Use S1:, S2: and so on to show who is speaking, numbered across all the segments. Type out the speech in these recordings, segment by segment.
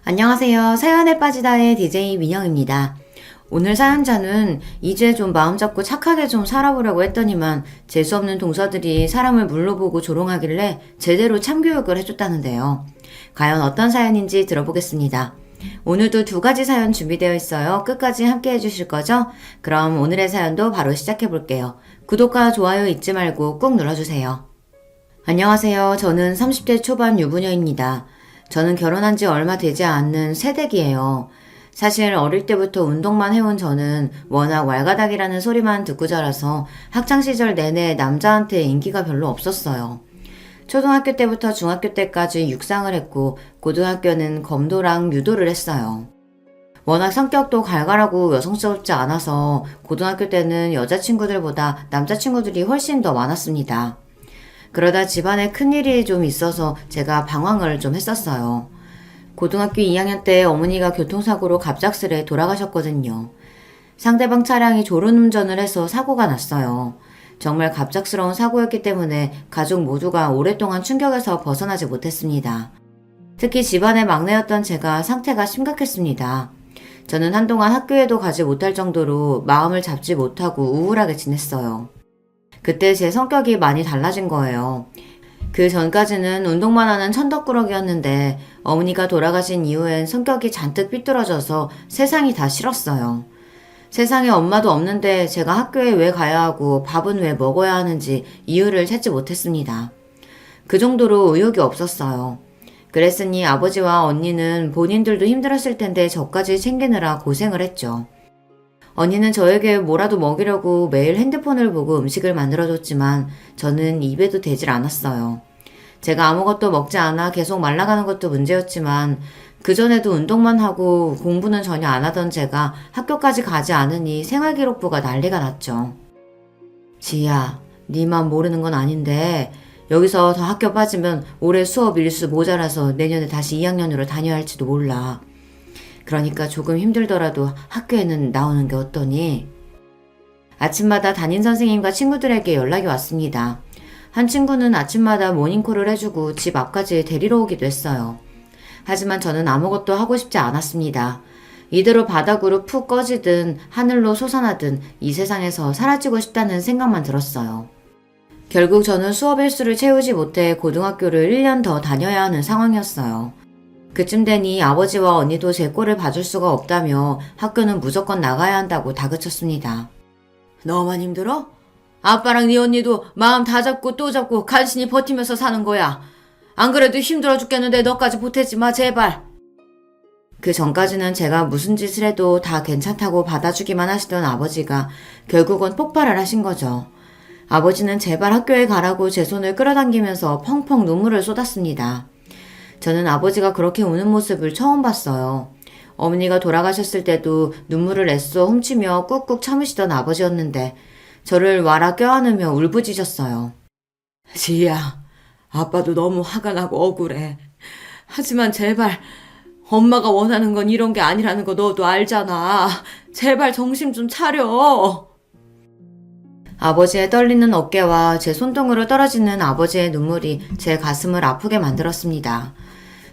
S1: 안녕하세요. 사연에 빠지다의 DJ 민영입니다. 오늘 사연자는 이제 좀 마음 잡고 착하게 좀 살아보려고 했더니만 재수없는 동서들이 사람을 물로 보고 조롱하길래 제대로 참교육을 해줬다는데요. 과연 어떤 사연인지 들어보겠습니다. 오늘도 두 가지 사연 준비되어 있어요. 끝까지 함께 해주실 거죠? 그럼 오늘의 사연도 바로 시작해볼게요. 구독과 좋아요 잊지 말고 꾹 눌러주세요. 안녕하세요. 저는 30대 초반 유부녀입니다. 저는 결혼한 지 얼마 되지 않는 새댁이에요. 사실 어릴 때부터 운동만 해온 저는 워낙 왈가닥이라는 소리만 듣고 자라서 학창시절 내내 남자한테 인기가 별로 없었어요. 초등학교 때부터 중학교 때까지 육상을 했고 고등학교는 검도랑 유도를 했어요. 워낙 성격도 갈갈하고 여성스럽지 않아서 고등학교 때는 여자친구들보다 남자친구들이 훨씬 더 많았습니다. 그러다 집안에 큰일이 좀 있어서 제가 방황을 좀 했었어요. 고등학교 2학년 때 어머니가 교통사고로 갑작스레 돌아가셨거든요. 상대방 차량이 졸음운전을 해서 사고가 났어요. 정말 갑작스러운 사고였기 때문에 가족 모두가 오랫동안 충격에서 벗어나지 못했습니다. 특히 집안의 막내였던 제가 상태가 심각했습니다. 저는 한동안 학교에도 가지 못할 정도로 마음을 잡지 못하고 우울하게 지냈어요. 그때 제 성격이 많이 달라진 거예요. 그 전까지는 운동만 하는 천덕꾸러기였는데 어머니가 돌아가신 이후엔 성격이 잔뜩 삐뚤어져서 세상이 다 싫었어요. 세상에 엄마도 없는데 제가 학교에 왜 가야 하고 밥은 왜 먹어야 하는지 이유를 찾지 못했습니다. 그 정도로 의욕이 없었어요. 그랬으니 아버지와 언니는 본인들도 힘들었을 텐데 저까지 챙기느라 고생을 했죠. 언니는 저에게 뭐라도 먹이려고 매일 핸드폰을 보고 음식을 만들어줬지만 저는 입에도 대질 않았어요. 제가 아무것도 먹지 않아 계속 말라가는 것도 문제였지만 그전에도 운동만 하고 공부는 전혀 안 하던 제가 학교까지 가지 않으니 생활기록부가 난리가 났죠. 지희야, 니만 모르는 건 아닌데 여기서 더 학교 빠지면 올해 수업 일수 모자라서 내년에 다시 2학년으로 다녀야 할지도 몰라. 그러니까 조금 힘들더라도 학교에는 나오는 게 어떠니? 아침마다 담임선생님과 친구들에게 연락이 왔습니다. 한 친구는 아침마다 모닝콜을 해주고 집 앞까지 데리러 오기도 했어요. 하지만 저는 아무것도 하고 싶지 않았습니다. 이대로 바닥으로 푹 꺼지든 하늘로 솟아나든 이 세상에서 사라지고 싶다는 생각만 들었어요. 결국 저는 수업 일수를 채우지 못해 고등학교를 1년 더 다녀야 하는 상황이었어요. 그쯤 되니 아버지와 언니도 제 꼴을 봐줄 수가 없다며 학교는 무조건 나가야 한다고 다그쳤습니다. 너만 힘들어? 아빠랑 네 언니도 마음 다 잡고 또 잡고 간신히 버티면서 사는 거야. 안 그래도 힘들어 죽겠는데 너까지 보태지 마 제발. 그 전까지는 제가 무슨 짓을 해도 다 괜찮다고 받아주기만 하시던 아버지가 결국은 폭발을 하신 거죠. 아버지는 제발 학교에 가라고 제 손을 끌어당기면서 펑펑 눈물을 쏟았습니다. 저는 아버지가 그렇게 우는 모습을 처음 봤어요. 어머니가 돌아가셨을 때도 눈물을 애써 훔치며 꾹꾹 참으시던 아버지였는데 저를 와라 껴안으며 울부짖었어요. 지희야, 아빠도 너무 화가 나고 억울해. 하지만 제발 엄마가 원하는 건 이런 게 아니라는 거 너도 알잖아. 제발 정신 좀 차려. 아버지의 떨리는 어깨와 제 손등으로 떨어지는 아버지의 눈물이 제 가슴을 아프게 만들었습니다.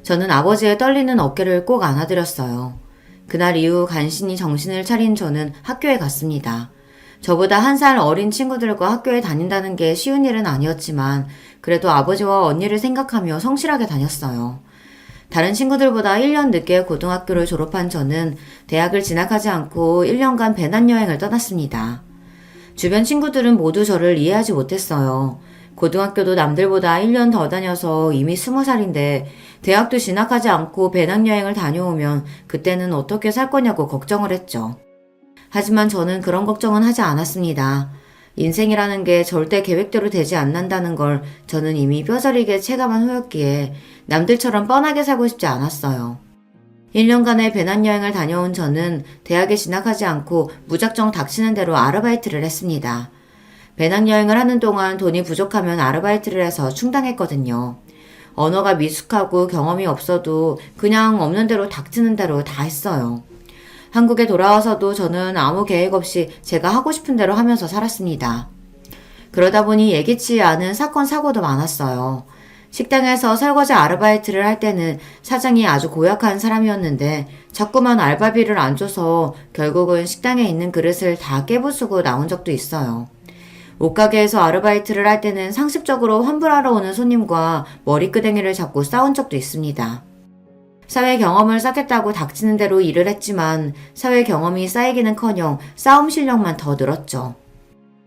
S1: 저는 아버지의 떨리는 어깨를 꼭 안아드렸어요. 그날 이후 간신히 정신을 차린 저는 학교에 갔습니다. 저보다 1살 어린 친구들과 학교에 다닌다는 게 쉬운 일은 아니었지만 그래도 아버지와 언니를 생각하며 성실하게 다녔어요. 다른 친구들보다 1년 늦게 고등학교를 졸업한 저는 대학을 진학하지 않고 1년간 배낭여행을 떠났습니다. 주변 친구들은 모두 저를 이해하지 못했어요. 고등학교도 남들보다 1년 더 다녀서 이미 20살인데 대학도 진학하지 않고 배낭여행을 다녀오면 그때는 어떻게 살 거냐고 걱정을 했죠. 하지만 저는 그런 걱정은 하지 않았습니다. 인생이라는 게 절대 계획대로 되지 않는다는 걸 저는 이미 뼈저리게 체감한 후였기에 남들처럼 뻔하게 살고 싶지 않았어요. 1년간의 배낭여행을 다녀온 저는 대학에 진학하지 않고 무작정 닥치는 대로 아르바이트를 했습니다. 배낭여행을 하는 동안 돈이 부족하면 아르바이트를 해서 충당했거든요. 언어가 미숙하고 경험이 없어도 그냥 없는 대로 닥치는 대로 다 했어요. 한국에 돌아와서도 저는 아무 계획 없이 제가 하고 싶은 대로 하면서 살았습니다. 그러다 보니 예기치 않은 사건, 사고도 많았어요. 식당에서 설거지 아르바이트를 할 때는 사장이 아주 고약한 사람이었는데 자꾸만 알바비를 안 줘서 결국은 식당에 있는 그릇을 다 깨부수고 나온 적도 있어요. 옷가게에서 아르바이트를 할 때는 상습적으로 환불하러 오는 손님과 머리끄댕이를 잡고 싸운 적도 있습니다. 사회 경험을 쌓겠다고 닥치는 대로 일을 했지만 사회 경험이 쌓이기는커녕 싸움 실력만 더 늘었죠.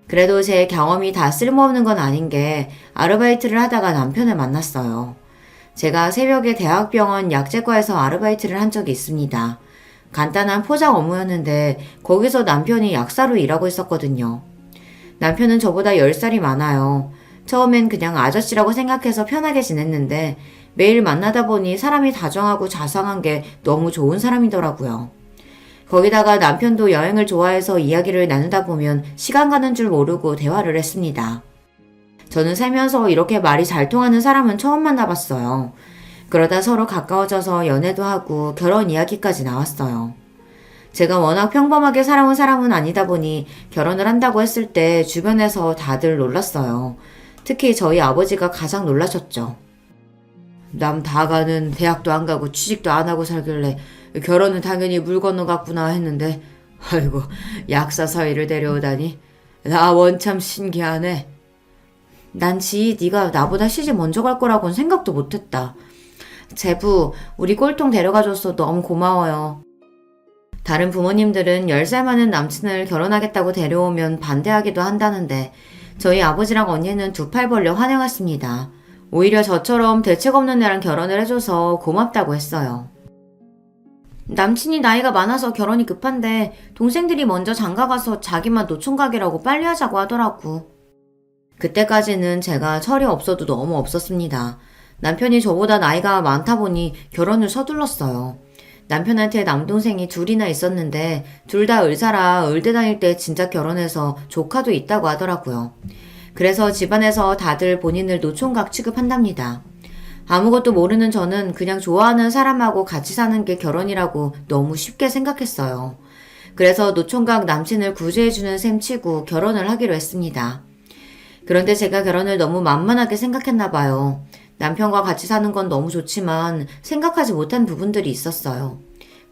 S1: 그래도 제 경험이 다 쓸모없는 건 아닌 게 아르바이트를 하다가 남편을 만났어요. 제가 새벽에 대학병원 약제과에서 아르바이트를 한 적이 있습니다. 간단한 포장 업무였는데 거기서 남편이 약사로 일하고 있었거든요. 남편은 저보다 10살이 많아요. 처음엔 그냥 아저씨라고 생각해서 편하게 지냈는데 매일 만나다 보니 사람이 다정하고 자상한 게 너무 좋은 사람이더라고요. 거기다가 남편도 여행을 좋아해서 이야기를 나누다 보면 시간 가는 줄 모르고 대화를 했습니다. 저는 살면서 이렇게 말이 잘 통하는 사람은 처음 만나봤어요. 그러다 서로 가까워져서 연애도 하고 결혼 이야기까지 나왔어요. 제가 워낙 평범하게 살아온 사람은 아니다 보니 결혼을 한다고 했을 때 주변에서 다들 놀랐어요. 특히 저희 아버지가 가장 놀라셨죠. 남 다 가는 대학도 안 가고 취직도 안 하고 살길래 결혼은 당연히 물 건너갔구나 했는데 아이고 약사 사위를 데려오다니 나 원참 신기하네. 난 지희 네가 나보다 시집 먼저 갈 거라고는 생각도 못했다. 제부 우리 꼴통 데려가줘서 너무 고마워요. 다른 부모님들은 10살 많은 남친을 결혼하겠다고 데려오면 반대하기도 한다는데 저희 아버지랑 언니는 두 팔 벌려 환영했습니다. 오히려 저처럼 대책 없는 애랑 결혼을 해줘서 고맙다고 했어요. 남친이 나이가 많아서 결혼이 급한데 동생들이 먼저 장가가서 자기만 노총각이라고 빨리 하자고 하더라고. 그때까지는 제가 철이 없어도 너무 없었습니다. 남편이 저보다 나이가 많다 보니 결혼을 서둘렀어요. 남편한테 남동생이 둘이나 있었는데 둘 다 의사라 의대 다닐 때 진짜 결혼해서 조카도 있다고 하더라고요. 그래서 집안에서 다들 본인을 노총각 취급한답니다. 아무것도 모르는 저는 그냥 좋아하는 사람하고 같이 사는 게 결혼이라고 너무 쉽게 생각했어요. 그래서 노총각 남친을 구제해주는 셈 치고 결혼을 하기로 했습니다. 그런데 제가 결혼을 너무 만만하게 생각했나 봐요. 남편과 같이 사는 건 너무 좋지만 생각하지 못한 부분들이 있었어요.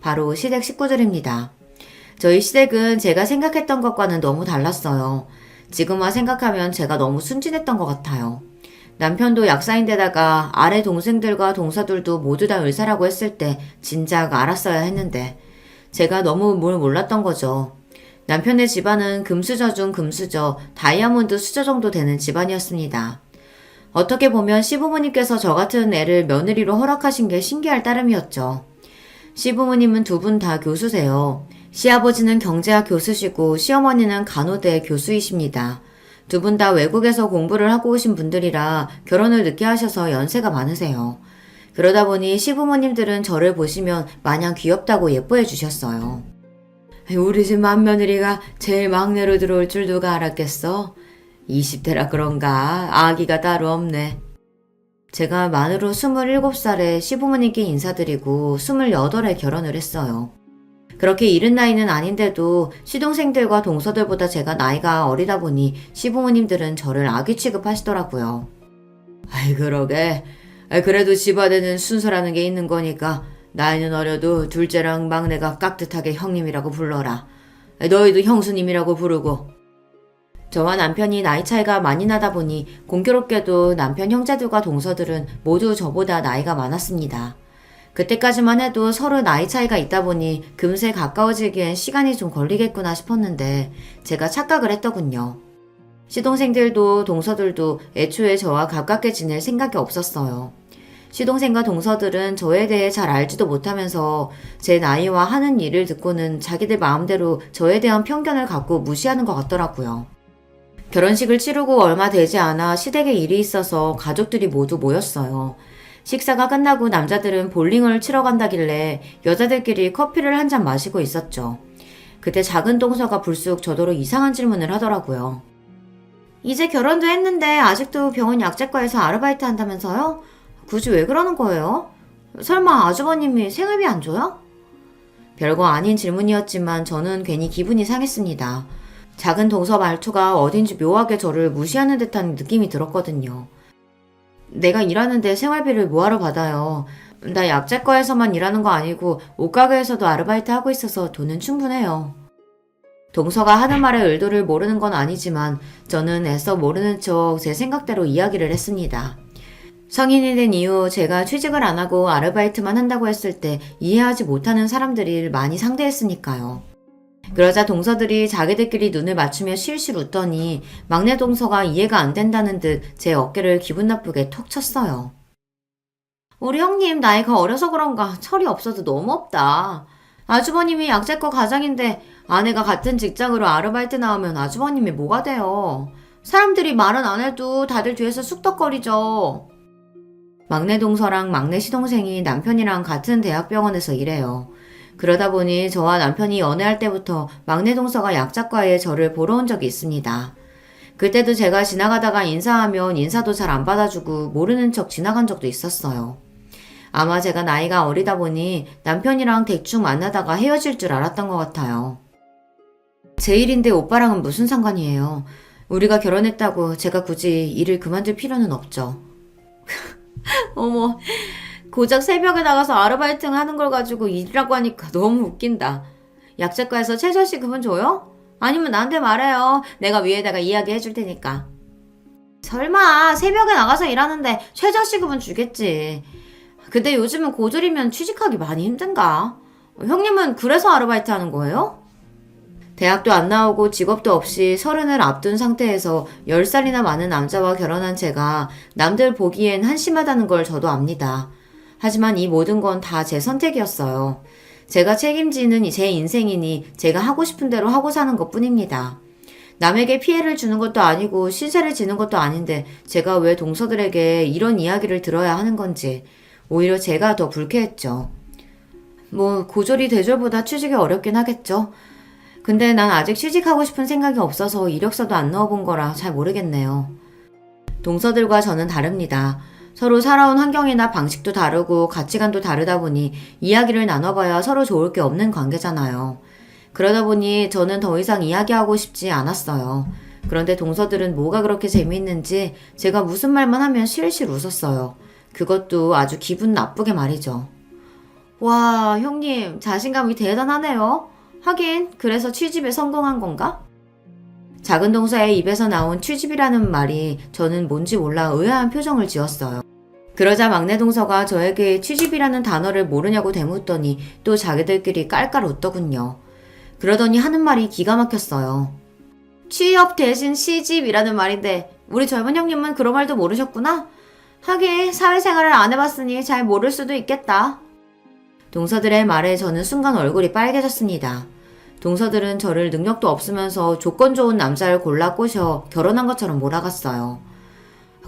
S1: 바로 시댁 식구들입니다. 저희 시댁은 제가 생각했던 것과는 너무 달랐어요. 지금 와 생각하면 제가 너무 순진했던 것 같아요. 남편도 약사인데다가 아래 동생들과 동서들도 모두 다 의사라고 했을 때 진작 알았어야 했는데 제가 너무 뭘 몰랐던 거죠. 남편의 집안은 금수저 중 금수저, 다이아몬드 수저 정도 되는 집안이었습니다. 어떻게 보면 시부모님께서 저 같은 애를 며느리로 허락하신 게 신기할 따름이었죠. 시부모님은 두 분 다 교수세요. 시아버지는 경제학 교수시고 시어머니는 간호대 교수이십니다. 두 분 다 외국에서 공부를 하고 오신 분들이라 결혼을 늦게 하셔서 연세가 많으세요. 그러다 보니 시부모님들은 저를 보시면 마냥 귀엽다고 예뻐해 주셨어요. 우리 집 맏며느리가 제일 막내로 들어올 줄 누가 알았겠어? 20대라 그런가 아기가 따로 없네. 제가 만으로 27살에 시부모님께 인사드리고 28에 결혼을 했어요. 그렇게 이른 나이는 아닌데도 시동생들과 동서들보다 제가 나이가 어리다 보니 시부모님들은 저를 아기 취급하시더라고요. 아이 그러게. 그래도 집안에는 순서라는 게 있는 거니까 나이는 어려도 둘째랑 막내가 깍듯하게 형님이라고 불러라. 너희도 형수님이라고 부르고. 저와 남편이 나이 차이가 많이 나다 보니 공교롭게도 남편 형제들과 동서들은 모두 저보다 나이가 많았습니다. 그때까지만 해도 서로 나이 차이가 있다 보니 금세 가까워지기엔 시간이 좀 걸리겠구나 싶었는데 제가 착각을 했더군요. 시동생들도 동서들도 애초에 저와 가깝게 지낼 생각이 없었어요. 시동생과 동서들은 저에 대해 잘 알지도 못하면서 제 나이와 하는 일을 듣고는 자기들 마음대로 저에 대한 편견을 갖고 무시하는 것 같더라고요. 결혼식을 치르고 얼마 되지 않아 시댁에 일이 있어서 가족들이 모두 모였어요. 식사가 끝나고 남자들은 볼링을 치러 간다길래 여자들끼리 커피를 한 잔 마시고 있었죠. 그때 작은 동서가 불쑥 저더러 이상한 질문을 하더라고요. 이제 결혼도 했는데 아직도 병원 약제과에서 아르바이트 한다면서요? 굳이 왜 그러는 거예요? 설마 아주버님이 생활비 안 줘요? 별거 아닌 질문이었지만 저는 괜히 기분이 상했습니다. 작은 동서 말투가 어딘지 묘하게 저를 무시하는 듯한 느낌이 들었거든요. 내가 일하는데 생활비를 뭐하러 받아요. 나 약재과에서만 일하는 거 아니고 옷가게에서도 아르바이트 하고 있어서 돈은 충분해요. 동서가 하는 말의 의도를 모르는 건 아니지만 저는 애써 모르는 척 제 생각대로 이야기를 했습니다. 성인이 된 이후 제가 취직을 안 하고 아르바이트만 한다고 했을 때 이해하지 못하는 사람들이 많이 상대했으니까요. 그러자 동서들이 자기들끼리 눈을 맞추며 실실 웃더니 막내 동서가 이해가 안 된다는 듯 제 어깨를 기분 나쁘게 톡 쳤어요. 우리 형님 나이가 어려서 그런가 철이 없어도 너무 없다. 아주버님이 약재과 과장인데 아내가 같은 직장으로 아르바이트 나오면 아주버님이 뭐가 돼요. 사람들이 말은 안 해도 다들 뒤에서 쑥덕거리죠. 막내 동서랑 막내 시동생이 남편이랑 같은 대학병원에서 일해요. 그러다 보니 저와 남편이 연애할 때부터 막내 동서가 약자과에 저를 보러 온 적이 있습니다. 그때도 제가 지나가다가 인사하면 인사도 잘 안 받아주고 모르는 척 지나간 적도 있었어요. 아마 제가 나이가 어리다 보니 남편이랑 대충 만나다가 헤어질 줄 알았던 것 같아요. 제 일인데 오빠랑은 무슨 상관이에요. 우리가 결혼했다고 제가 굳이 일을 그만둘 필요는 없죠. 어머, 고작 새벽에 나가서 아르바이트 하는 걸 가지고 일이라고 하니까 너무 웃긴다. 약재과에서 최저시급은 줘요? 아니면 나한테 말해요. 내가 위에다가 이야기해 줄 테니까. 설마 새벽에 나가서 일하는데 최저시급은 주겠지. 근데 요즘은 고졸이면 취직하기 많이 힘든가? 형님은 그래서 아르바이트 하는 거예요? 대학도 안 나오고 직업도 없이 30을 앞둔 상태에서 10살이나 많은 남자와 결혼한 제가 남들 보기엔 한심하다는 걸 저도 압니다. 하지만 이 모든 건 다 제 선택이었어요. 제가 책임지는 제 인생이니 제가 하고 싶은 대로 하고 사는 것 뿐입니다. 남에게 피해를 주는 것도 아니고 신세를 지는 것도 아닌데 제가 왜 동서들에게 이런 이야기를 들어야 하는 건지 오히려 제가 더 불쾌했죠. 고졸이 대졸보다 취직이 어렵긴 하겠죠. 근데 난 아직 취직하고 싶은 생각이 없어서 이력서도 안 넣어본 거라 잘 모르겠네요. 동서들과 저는 다릅니다. 서로 살아온 환경이나 방식도 다르고 가치관도 다르다 보니 이야기를 나눠봐야 서로 좋을 게 없는 관계잖아요. 그러다 보니 저는 더 이상 이야기하고 싶지 않았어요. 그런데 동서들은 뭐가 그렇게 재미있는지 제가 무슨 말만 하면 실실 웃었어요. 그것도 아주 기분 나쁘게 말이죠. 와, 형님 자신감이 대단하네요. 하긴 그래서 취집에 성공한 건가? 작은 동서의 입에서 나온 취집이라는 말이 저는 뭔지 몰라 의아한 표정을 지었어요. 그러자 막내 동서가 저에게 취집이라는 단어를 모르냐고 대묻더니 또 자기들끼리 깔깔 웃더군요. 그러더니 하는 말이 기가 막혔어요. 취업 대신 시집이라는 말인데 우리 젊은 형님은 그런 말도 모르셨구나? 하긴 사회생활을 안 해봤으니 잘 모를 수도 있겠다. 동서들의 말에 저는 순간 얼굴이 빨개졌습니다. 동서들은 저를 능력도 없으면서 조건 좋은 남자를 골라 꼬셔 결혼한 것처럼 몰아갔어요.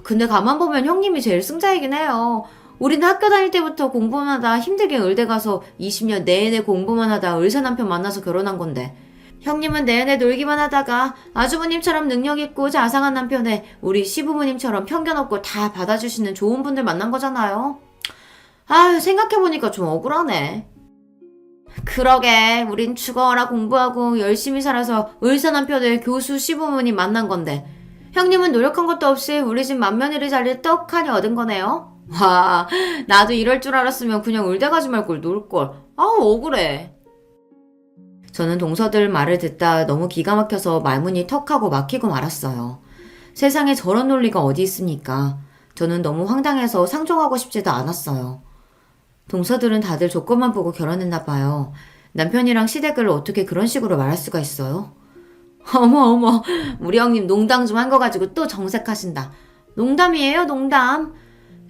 S1: 근데 가만 보면 형님이 제일 승자이긴 해요. 우리는 학교 다닐 때부터 공부만 하다 힘들게 의대 가서 20년 내내 공부만 하다 의사 남편 만나서 결혼한 건데 형님은 내내 놀기만 하다가 아주버님처럼 능력있고 자상한 남편에 우리 시부모님처럼 편견 없고 다 받아주시는 좋은 분들 만난 거잖아요. 아유, 생각해보니까 좀 억울하네. 그러게, 우린 죽어라 공부하고 열심히 살아서 의사 남편을 교수 시부모님 만난 건데 형님은 노력한 것도 없이 우리 집 맏며느리 자리를 떡하니 얻은 거네요. 와, 나도 이럴 줄 알았으면 그냥 의대 가지 말걸 놀걸. 아우, 억울해. 저는 동서들 말을 듣다 너무 기가 막혀서 말문이 턱하고 막히고 말았어요. 세상에 저런 논리가 어디 있습니까? 저는 너무 황당해서 상종하고 싶지도 않았어요. 동서들은 다들 조건만 보고 결혼했나 봐요. 남편이랑 시댁을 어떻게 그런 식으로 말할 수가 있어요? 어머, 우리 형님 농담 좀 한 거 가지고 또 정색하신다. 농담이에요, 농담.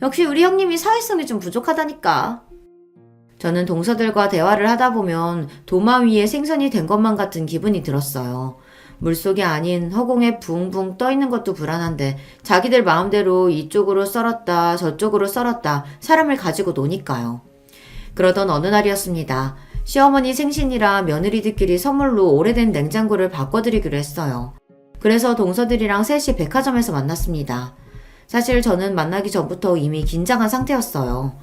S1: 역시 우리 형님이 사회성이 좀 부족하다니까. 저는 동서들과 대화를 하다 보면 도마 위에 생선이 된 것만 같은 기분이 들었어요. 물속이 아닌 허공에 붕붕 떠있는 것도 불안한데 자기들 마음대로 이쪽으로 썰었다 저쪽으로 썰었다 사람을 가지고 노니까요. 그러던 어느 날이었습니다. 시어머니 생신이라 며느리들끼리 선물로 오래된 냉장고를 바꿔드리기로 했어요. 그래서 동서들이랑 셋이 백화점에서 만났습니다. 사실 저는 만나기 전부터 이미 긴장한 상태였어요.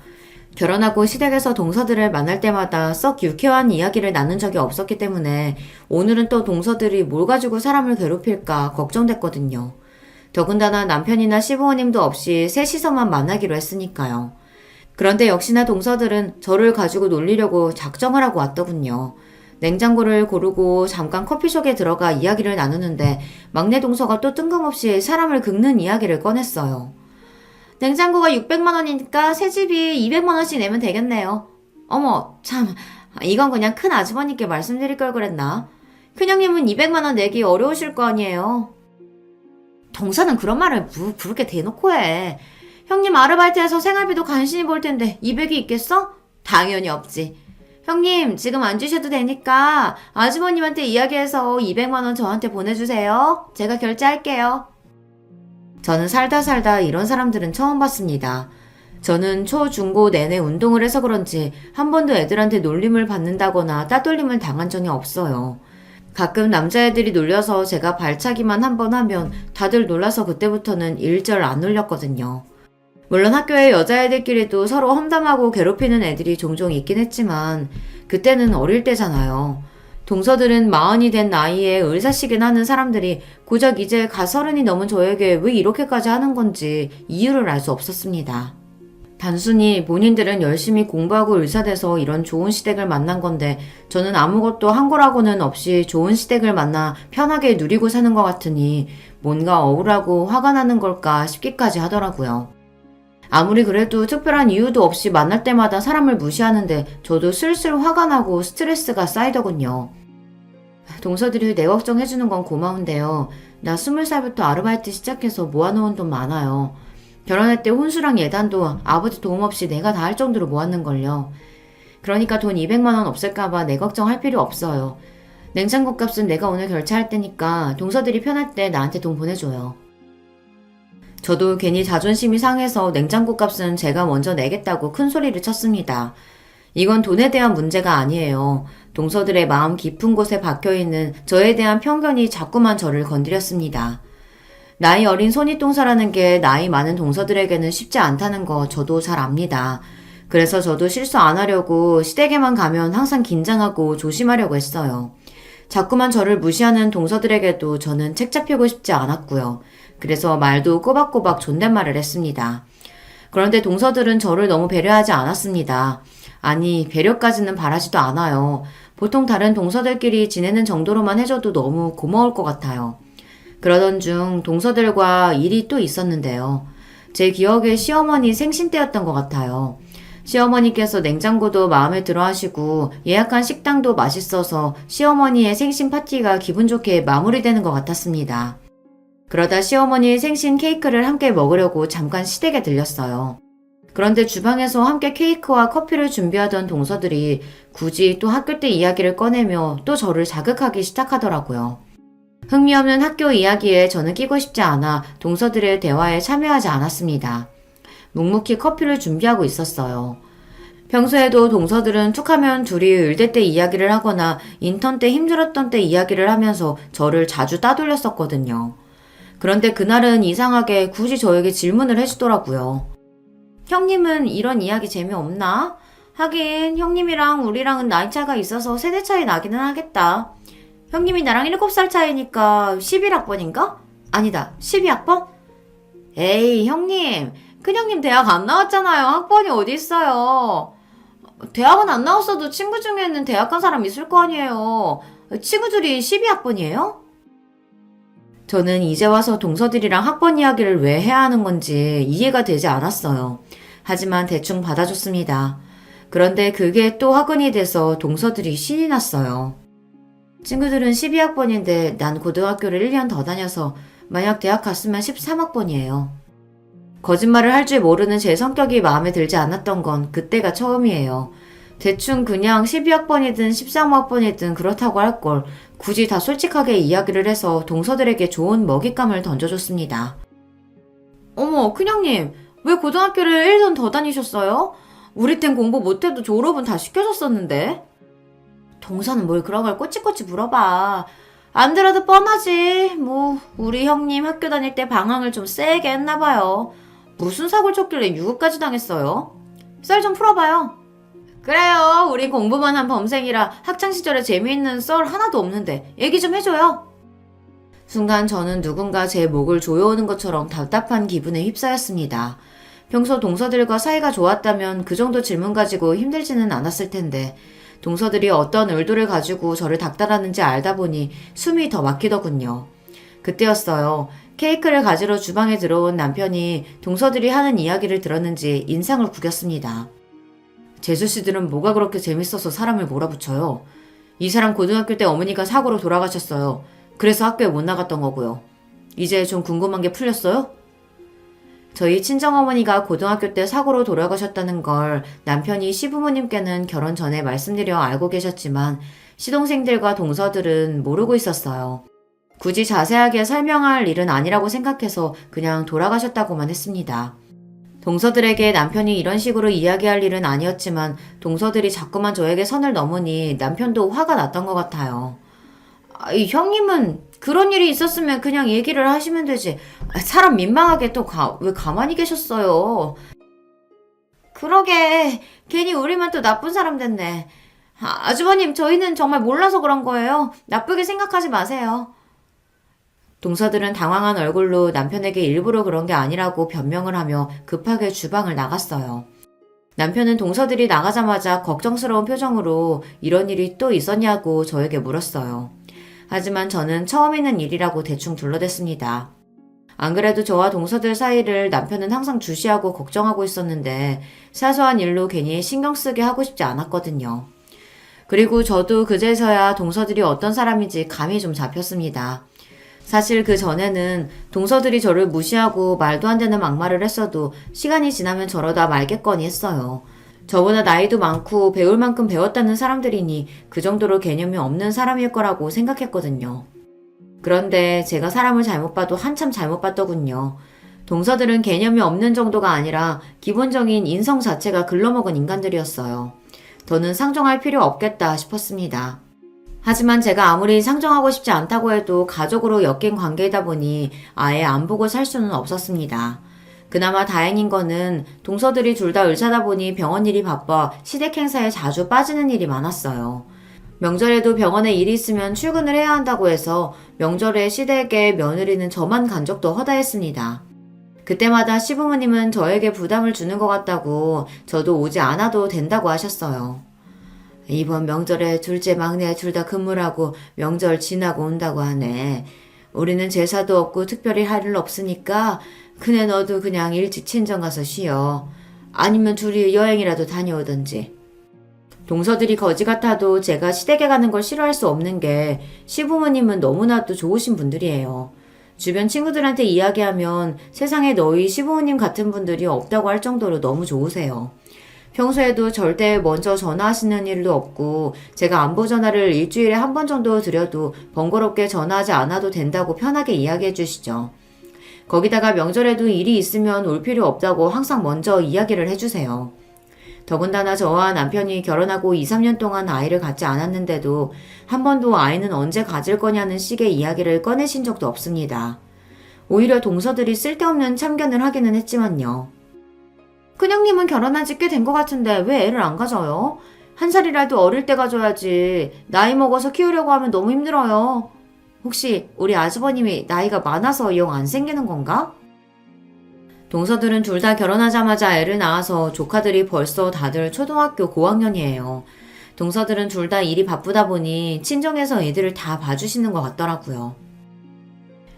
S1: 결혼하고 시댁에서 동서들을 만날 때마다 썩 유쾌한 이야기를 나눈 적이 없었기 때문에 오늘은 또 동서들이 뭘 가지고 사람을 괴롭힐까 걱정됐거든요. 더군다나 남편이나 시부모님도 없이 셋이서만 만나기로 했으니까요. 그런데 역시나 동서들은 저를 가지고 놀리려고 작정을 하고 왔더군요. 냉장고를 고르고 잠깐 커피숍에 들어가 이야기를 나누는데 막내 동서가 또 뜬금없이 사람을 긁는 이야기를 꺼냈어요. 냉장고가 600만 원이니까 새 집이 200만 원씩 내면 되겠네요. 어머, 참, 이건 그냥 큰 아주머니께 말씀드릴 걸 그랬나? 큰형님은 200만 원 내기 어려우실 거 아니에요. 동서는 그런 말을 그렇게 대놓고 해. 형님 아르바이트해서 생활비도 간신히 벌 텐데 200이 있겠어? 당연히 없지. 형님 지금 안 주셔도 되니까 아주머님한테 이야기해서 200만 원 저한테 보내주세요. 제가 결제할게요. 저는 살다 이런 사람들은 처음 봤습니다. 저는 초, 중, 고 내내 운동을 해서 그런지 한 번도 애들한테 놀림을 받는다거나 따돌림을 당한 적이 없어요. 가끔 남자애들이 놀려서 제가 발차기만 한 번 하면 다들 놀라서 그때부터는 일절 안 놀렸거든요. 물론 학교에 여자애들끼리도 서로 험담하고 괴롭히는 애들이 종종 있긴 했지만 그때는 어릴 때잖아요. 동서들은 40이 된 나이에 을사시기나 하는 사람들이 고작 이제 갓 30이 넘은 저에게 왜 이렇게까지 하는 건지 이유를 알 수 없었습니다. 단순히 본인들은 열심히 공부하고 의사돼서 이런 좋은 시댁을 만난 건데 저는 아무것도 한 거라고는 없이 좋은 시댁을 만나 편하게 누리고 사는 것 같으니 뭔가 억울하고 화가 나는 걸까 싶기까지 하더라고요. 아무리 그래도 특별한 이유도 없이 만날 때마다 사람을 무시하는데 저도 슬슬 화가 나고 스트레스가 쌓이더군요. 동서들이 내 걱정해주는 건 고마운데요. 나 20살부터 아르바이트 시작해서 모아놓은 돈 많아요. 결혼할 때 혼수랑 예단도 아버지 도움 없이 내가 다 할 정도로 모았는걸요. 그러니까 돈 200만 원 없을까봐 내 걱정할 필요 없어요. 냉장고 값은 내가 오늘 결제할 테니까 동서들이 편할 때 나한테 돈 보내줘요. 저도 괜히 자존심이 상해서 냉장고 값은 제가 먼저 내겠다고 큰 소리를 쳤습니다. 이건 돈에 대한 문제가 아니에요. 동서들의 마음 깊은 곳에 박혀있는 저에 대한 편견이 자꾸만 저를 건드렸습니다. 나이 어린 손윗동서라는 게 나이 많은 동서들에게는 쉽지 않다는 거 저도 잘 압니다. 그래서 저도 실수 안 하려고 시댁에만 가면 항상 긴장하고 조심하려고 했어요. 자꾸만 저를 무시하는 동서들에게도 저는 책 잡히고 싶지 않았고요. 그래서 말도 꼬박꼬박 존댓말을 했습니다. 그런데 동서들은 저를 너무 배려하지 않았습니다. 아니, 배려까지는 바라지도 않아요. 보통 다른 동서들끼리 지내는 정도로만 해줘도 너무 고마울 것 같아요. 그러던 중 동서들과 일이 또 있었는데요. 제 기억에 시어머니 생신 때였던 것 같아요. 시어머니께서 냉장고도 마음에 들어 하시고 예약한 식당도 맛있어서 시어머니의 생신 파티가 기분 좋게 마무리되는 것 같았습니다. 그러다 시어머니의 생신 케이크를 함께 먹으려고 잠깐 시댁에 들렸어요. 그런데 주방에서 함께 케이크와 커피를 준비하던 동서들이 굳이 또 학교 때 이야기를 꺼내며 또 저를 자극하기 시작하더라고요. 흥미없는 학교 이야기에 저는 끼고 싶지 않아 동서들의 대화에 참여하지 않았습니다. 묵묵히 커피를 준비하고 있었어요. 평소에도 동서들은 툭하면 둘이 의대 때 이야기를 하거나 인턴 때 힘들었던 때 이야기를 하면서 저를 자주 따돌렸었거든요. 그런데 그날은 이상하게 굳이 저에게 질문을 해주더라고요. 형님은 이런 이야기 재미없나? 하긴 형님이랑 우리랑은 나이 차가 있어서 세대 차이 나기는 하겠다. 형님이 나랑 7살 차이니까 11학번인가? 아니다, 12학번? 에이, 형님. 큰형님 대학 안 나왔잖아요. 학번이 어디 있어요. 대학은 안 나왔어도 친구 중에는 대학 간 사람 있을 거 아니에요. 친구들이 12학번이에요? 저는 이제 와서 동서들이랑 학번 이야기를 왜 해야 하는 건지 이해가 되지 않았어요. 하지만 대충 받아줬습니다. 그런데 그게 또 화근이 돼서 동서들이 신이 났어요. 친구들은 12학번인데 난 고등학교를 1년 더 다녀서 만약 대학 갔으면 13학번이에요. 거짓말을 할 줄 모르는 제 성격이 마음에 들지 않았던 건 그때가 처음이에요. 대충 그냥 12학번이든 13학번이든 그렇다고 할 걸 굳이 다 솔직하게 이야기를 해서 동서들에게 좋은 먹잇감을 던져줬습니다. 어머, 큰형님, 왜 고등학교를 1년 더 다니셨어요? 우리 땐 공부 못해도 졸업은 다 시켜줬었는데. 동서는 뭘 그런 걸 꼬치꼬치 물어봐. 안 들어도 뻔하지. 뭐 우리 형님 학교 다닐 때 방황을 좀 세게 했나봐요. 무슨 사고를 쳤길래 유급까지 당했어요? 썰 좀 풀어봐요. 그래요. 우리 공부만 한 범생이라 학창시절에 재미있는 썰 하나도 없는데 얘기 좀 해줘요. 순간 저는 누군가 제 목을 조여오는 것처럼 답답한 기분에 휩싸였습니다. 평소 동서들과 사이가 좋았다면 그 정도 질문 가지고 힘들지는 않았을 텐데 동서들이 어떤 의도를 가지고 저를 닥달하는지 알다 보니 숨이 더 막히더군요. 그때였어요. 케이크를 가지러 주방에 들어온 남편이 동서들이 하는 이야기를 들었는지 인상을 구겼습니다. 재수씨들은 뭐가 그렇게 재밌어서 사람을 몰아붙여요. 이 사람 고등학교 때 어머니가 사고로 돌아가셨어요. 그래서 학교에 못 나갔던 거고요. 이제 좀 궁금한 게 풀렸어요? 저희 친정어머니가 고등학교 때 사고로 돌아가셨다는 걸 남편이 시부모님께는 결혼 전에 말씀드려 알고 계셨지만 시동생들과 동서들은 모르고 있었어요. 굳이 자세하게 설명할 일은 아니라고 생각해서 그냥 돌아가셨다고만 했습니다. 동서들에게 남편이 이런 식으로 이야기할 일은 아니었지만 동서들이 자꾸만 저에게 선을 넘으니 남편도 화가 났던 것 같아요. 형님은 그런 일이 있었으면 그냥 얘기를 하시면 되지. 사람 민망하게 또 왜 가만히 계셨어요? 그러게 괜히 우리만 또 나쁜 사람 됐네. 아주버님 저희는 정말 몰라서 그런 거예요. 나쁘게 생각하지 마세요. 동서들은 당황한 얼굴로 남편에게 일부러 그런 게 아니라고 변명을 하며 급하게 주방을 나갔어요. 남편은 동서들이 나가자마자 걱정스러운 표정으로 이런 일이 또 있었냐고 저에게 물었어요. 하지만 저는 처음 있는 일이라고 대충 둘러댔습니다. 안 그래도 저와 동서들 사이를 남편은 항상 주시하고 걱정하고 있었는데 사소한 일로 괜히 신경 쓰게 하고 싶지 않았거든요. 그리고 저도 그제서야 동서들이 어떤 사람인지 감이 좀 잡혔습니다. 사실 그 전에는 동서들이 저를 무시하고 말도 안 되는 막말을 했어도 시간이 지나면 저러다 말겠거니 했어요. 저보다 나이도 많고 배울 만큼 배웠다는 사람들이니 그 정도로 개념이 없는 사람일 거라고 생각했거든요. 그런데 제가 사람을 잘못 봐도 한참 잘못 봤더군요. 동서들은 개념이 없는 정도가 아니라 기본적인 인성 자체가 글러먹은 인간들이었어요. 더는 상정할 필요 없겠다 싶었습니다. 하지만 제가 아무리 상정하고 싶지 않다고 해도 가족으로 엮인 관계이다 보니 아예 안 보고 살 수는 없었습니다. 그나마 다행인 거는 동서들이 둘 다 의사다 보니 병원 일이 바빠 시댁 행사에 자주 빠지는 일이 많았어요. 명절에도 병원에 일이 있으면 출근을 해야 한다고 해서 명절에 시댁에 며느리는 저만 간 적도 허다했습니다. 그때마다 시부모님은 저에게 부담을 주는 것 같다고 저도 오지 않아도 된다고 하셨어요. 이번 명절에 둘째 막내 둘 다 근무를 하고 명절 지나고 온다고 하네. 우리는 제사도 없고 특별히 할 일 없으니까 그네 너도 그냥 일찍 친정 가서 쉬어. 아니면 둘이 여행이라도 다녀오던지. 동서들이 거지 같아도 제가 시댁에 가는 걸 싫어할 수 없는 게 시부모님은 너무나도 좋으신 분들이에요. 주변 친구들한테 이야기하면 세상에 너희 시부모님 같은 분들이 없다고 할 정도로 너무 좋으세요. 평소에도 절대 먼저 전화하시는 일도 없고 제가 안부 전화를 일주일에 한 번 정도 드려도 번거롭게 전화하지 않아도 된다고 편하게 이야기해 주시죠. 거기다가 명절에도 일이 있으면 올 필요 없다고 항상 먼저 이야기를 해주세요. 더군다나 저와 남편이 결혼하고 2, 3년 동안 아이를 갖지 않았는데도 한 번도 아이는 언제 가질 거냐는 식의 이야기를 꺼내신 적도 없습니다. 오히려 동서들이 쓸데없는 참견을 하기는 했지만요. 큰형님은 결혼한 지 꽤 된 것 같은데 왜 애를 안 가져요? 한 살이라도 어릴 때 가져야지. 나이 먹어서 키우려고 하면 너무 힘들어요. 혹시 우리 아주버님이 나이가 많아서 영 안 생기는 건가? 동서들은 둘 다 결혼하자마자 애를 낳아서 조카들이 벌써 다들 초등학교 고학년이에요. 동서들은 둘 다 일이 바쁘다 보니 친정에서 애들을 다 봐주시는 것 같더라고요.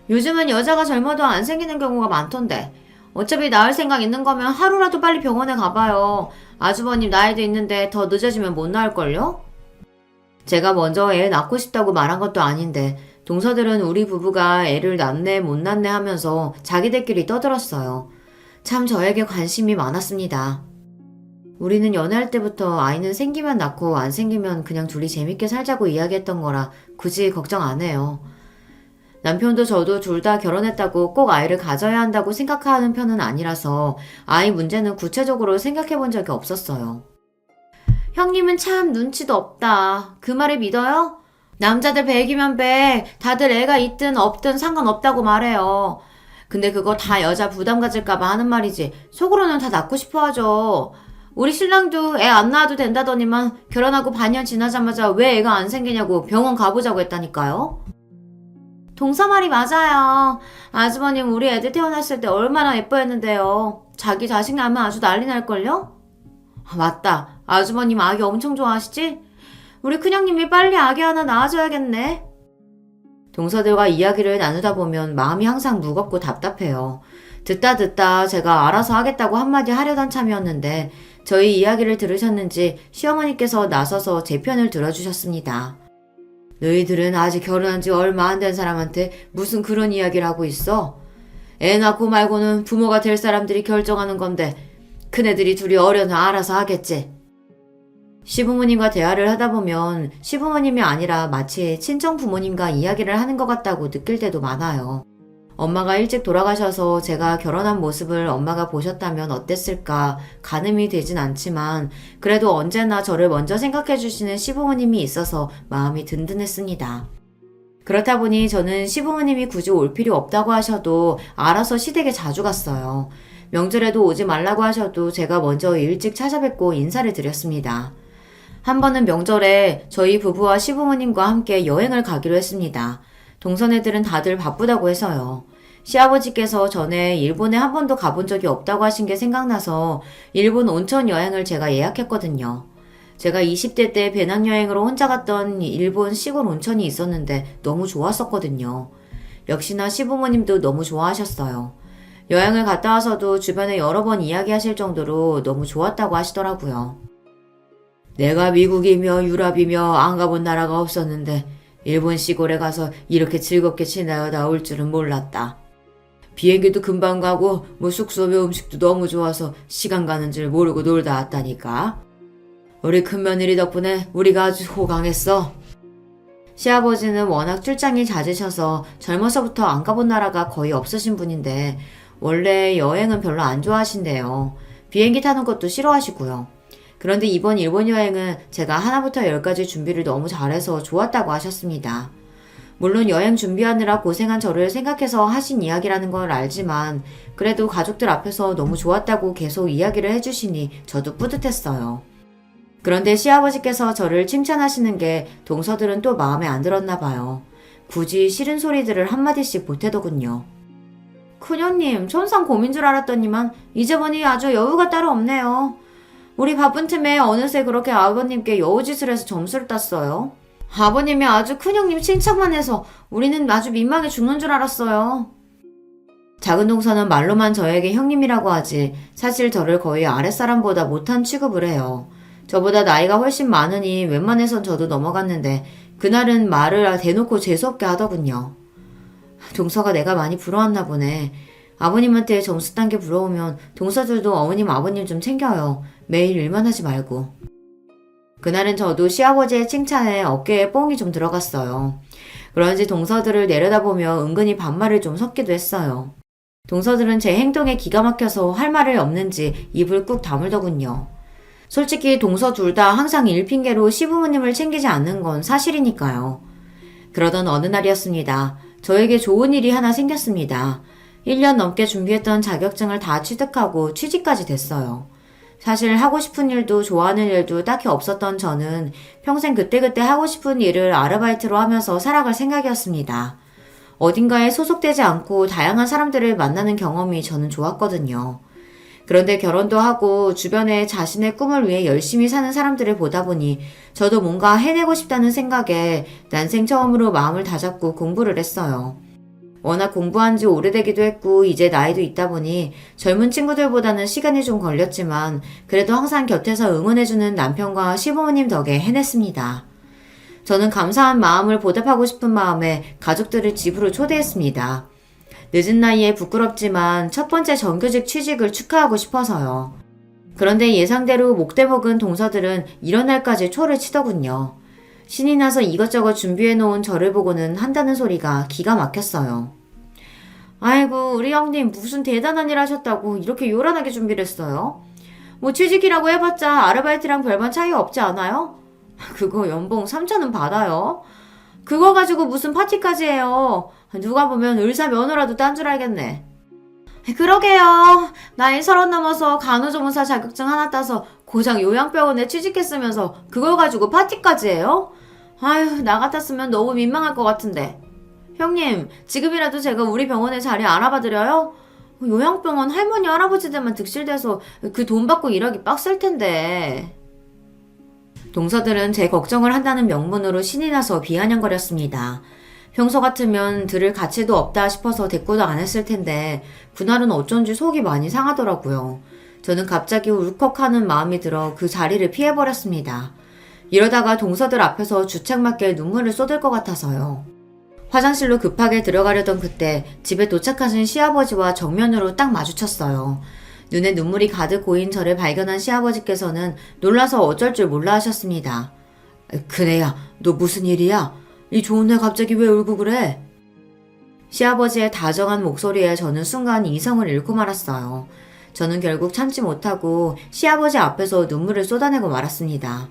S1: 요즘은 여자가 젊어도 안 생기는 경우가 많던데 어차피 낳을 생각 있는 거면 하루라도 빨리 병원에 가봐요. 아주버님 나이도 있는데 더 늦어지면 못 낳을걸요? 제가 먼저 애 낳고 싶다고 말한 것도 아닌데 동서들은 우리 부부가 애를 낳네 못 낳네 하면서 자기들끼리 떠들었어요. 참 저에게 관심이 많았습니다. 우리는 연애할 때부터 아이는 생기면 낳고 안 생기면 그냥 둘이 재밌게 살자고 이야기했던 거라 굳이 걱정 안 해요. 남편도 저도 둘 다 결혼했다고 꼭 아이를 가져야 한다고 생각하는 편은 아니라서 아이 문제는 구체적으로 생각해 본 적이 없었어요. 형님은 참 눈치도 없다. 그 말을 믿어요? 남자들 100이면 100, 다들 애가 있든 없든 상관없다고 말해요. 근데 그거 다 여자 부담 가질까봐 하는 말이지 속으로는 다 낳고 싶어 하죠. 우리 신랑도 애 안 낳아도 된다더니만 결혼하고 반년 지나자마자 왜 애가 안 생기냐고 병원 가보자고 했다니까요. 동서 말이 맞아요. 아주버님 우리 애들 태어났을 때 얼마나 예뻐했는데요. 자기 자식 낳으면 아주 난리 날걸요? 맞다. 아주버님 아기 엄청 좋아하시지? 우리 큰형님이 빨리 아기 하나 낳아줘야겠네. 동서들과 이야기를 나누다 보면 마음이 항상 무겁고 답답해요. 듣다 제가 알아서 하겠다고 한마디 하려던 참이었는데 저희 이야기를 들으셨는지 시어머니께서 나서서 제 편을 들어주셨습니다. 너희들은 아직 결혼한 지 얼마 안 된 사람한테 무슨 그런 이야기를 하고 있어? 애 낳고 말고는 부모가 될 사람들이 결정하는 건데 큰애들이 둘이 어려나 알아서 하겠지. 시부모님과 대화를 하다 보면 시부모님이 아니라 마치 친정 부모님과 이야기를 하는 것 같다고 느낄 때도 많아요. 엄마가 일찍 돌아가셔서 제가 결혼한 모습을 엄마가 보셨다면 어땠을까 가늠이 되진 않지만 그래도 언제나 저를 먼저 생각해 주시는 시부모님이 있어서 마음이 든든했습니다. 그렇다 보니 저는 시부모님이 굳이 올 필요 없다고 하셔도 알아서 시댁에 자주 갔어요. 명절에도 오지 말라고 하셔도 제가 먼저 일찍 찾아뵙고 인사를 드렸습니다. 한 번은 명절에 저희 부부와 시부모님과 함께 여행을 가기로 했습니다. 동선애들은 다들 바쁘다고 해서요. 시아버지께서 전에 일본에 한 번도 가본 적이 없다고 하신 게 생각나서 일본 온천 여행을 제가 예약했거든요. 제가 20대 때 배낭여행으로 혼자 갔던 일본 시골 온천이 있었는데 너무 좋았었거든요. 역시나 시부모님도 너무 좋아하셨어요. 여행을 갔다 와서도 주변에 여러 번 이야기하실 정도로 너무 좋았다고 하시더라고요. 내가 미국이며 유럽이며 안 가본 나라가 없었는데 일본 시골에 가서 이렇게 즐겁게 지내다 나올 줄은 몰랐다. 비행기도 금방 가고 숙소며 음식도 너무 좋아서 시간 가는 줄 모르고 놀다 왔다니까. 우리 큰며느리 덕분에 우리가 아주 호강했어. 시아버지는 워낙 출장이 잦으셔서 젊어서부터 안 가본 나라가 거의 없으신 분인데 원래 여행은 별로 안 좋아하신대요. 비행기 타는 것도 싫어하시고요. 그런데 이번 일본 여행은 제가 하나부터 열까지 준비를 너무 잘해서 좋았다고 하셨습니다. 물론 여행 준비하느라 고생한 저를 생각해서 하신 이야기라는 걸 알지만 그래도 가족들 앞에서 너무 좋았다고 계속 이야기를 해주시니 저도 뿌듯했어요. 그런데 시아버지께서 저를 칭찬하시는 게 동서들은 또 마음에 안 들었나 봐요. 굳이 싫은 소리들을 한마디씩 보태더군요. 큰형님, 천상 곰인 줄 알았더니만 이제 보니 아주 여유가 따로 없네요. 우리 바쁜 틈에 어느새 그렇게 아버님께 여우짓을 해서 점수를 땄어요. 아버님이 아주 큰형님 칭찬만 해서 우리는 아주 민망해 죽는 줄 알았어요. 작은 동서는 말로만 저에게 형님이라고 하지 사실 저를 거의 아랫사람보다 못한 취급을 해요. 저보다 나이가 훨씬 많으니 웬만해선 저도 넘어갔는데 그날은 말을 대놓고 재수없게 하더군요. 동서가 내가 많이 부러웠나 보네. 아버님한테 점수 딴 게 부러우면 동서들도 어머님 아버님 좀 챙겨요. 매일 일만 하지 말고. 그날은 저도 시아버지의 칭찬에 어깨에 뽕이 좀 들어갔어요. 그런지 동서들을 내려다보며 은근히 반말을 좀 섞기도 했어요. 동서들은 제 행동에 기가 막혀서 할 말이 없는지 입을 꾹 다물더군요. 솔직히 동서 둘 다 항상 일 핑계로 시부모님을 챙기지 않는 건 사실이니까요. 그러던 어느 날이었습니다. 저에게 좋은 일이 하나 생겼습니다. 1년 넘게 준비했던 자격증을 다 취득하고 취직까지 됐어요. 사실 하고 싶은 일도 좋아하는 일도 딱히 없었던 저는 평생 그때그때 하고 싶은 일을 아르바이트로 하면서 살아갈 생각이었습니다. 어딘가에 소속되지 않고 다양한 사람들을 만나는 경험이 저는 좋았거든요. 그런데 결혼도 하고 주변에 자신의 꿈을 위해 열심히 사는 사람들을 보다 보니 저도 뭔가 해내고 싶다는 생각에 난생 처음으로 마음을 다잡고 공부를 했어요. 워낙 공부한 지 오래되기도 했고 이제 나이도 있다 보니 젊은 친구들보다는 시간이 좀 걸렸지만 그래도 항상 곁에서 응원해주는 남편과 시부모님 덕에 해냈습니다. 저는 감사한 마음을 보답하고 싶은 마음에 가족들을 집으로 초대했습니다. 늦은 나이에 부끄럽지만 첫 번째 정규직 취직을 축하하고 싶어서요. 그런데 예상대로 목대먹은 동서들은 이런 날까지 초를 치더군요. 신이 나서 이것저것 준비해놓은 저를 보고는 한다는 소리가 기가 막혔어요. 아이고 우리 형님 무슨 대단한 일 하셨다고 이렇게 요란하게 준비를 했어요? 뭐 취직이라고 해봤자 아르바이트랑 별반 차이 없지 않아요? 그거 연봉 3천은 받아요. 그거 가지고 무슨 파티까지 해요. 누가 보면 의사 면허라도 딴 줄 알겠네. 그러게요. 나이 30 넘어서 간호조무사 자격증 하나 따서 고장 요양병원에 취직했으면서 그걸 가지고 파티까지 해요? 아휴 나 같았으면 너무 민망할 것 같은데. 형님, 지금이라도 제가 우리 병원에 자리 알아봐드려요? 요양병원 할머니, 할아버지들만 득실돼서 그 돈 받고 일하기 빡셀 텐데. 동서들은 제 걱정을 한다는 명분으로 신이 나서 비아냥거렸습니다. 평소 같으면 들을 가치도 없다 싶어서 대꾸도 안 했을 텐데 그날은 어쩐지 속이 많이 상하더라고요. 저는 갑자기 울컥하는 마음이 들어 그 자리를 피해버렸습니다. 이러다가 동서들 앞에서 주책맞게 눈물을 쏟을 것 같아서요. 화장실로 급하게 들어가려던 그때 집에 도착하신 시아버지와 정면으로 딱 마주쳤어요. 눈에 눈물이 가득 고인 저를 발견한 시아버지께서는 놀라서 어쩔 줄 몰라 하셨습니다. 그네야, 너 무슨 일이야? 이 좋은 날 갑자기 왜 울고 그래? 시아버지의 다정한 목소리에 저는 순간 이성을 잃고 말았어요. 저는 결국 참지 못하고 시아버지 앞에서 눈물을 쏟아내고 말았습니다.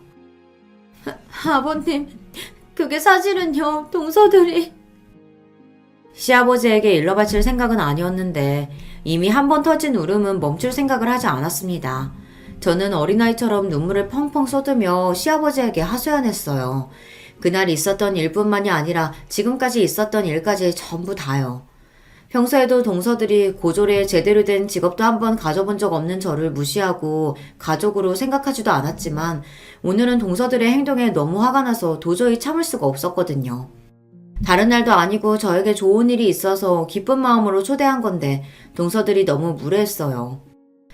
S1: 아버님, 그게 사실은요, 동서들이... 시아버지에게 일러바칠 생각은 아니었는데 이미 한 번 터진 울음은 멈출 생각을 하지 않았습니다. 저는 어린아이처럼 눈물을 펑펑 쏟으며 시아버지에게 하소연했어요. 그날 있었던 일뿐만이 아니라 지금까지 있었던 일까지 전부 다요. 평소에도 동서들이 고졸에 제대로 된 직업도 한번 가져본 적 없는 저를 무시하고 가족으로 생각하지도 않았지만 오늘은 동서들의 행동에 너무 화가 나서 도저히 참을 수가 없었거든요. 다른 날도 아니고 저에게 좋은 일이 있어서 기쁜 마음으로 초대한 건데 동서들이 너무 무례했어요.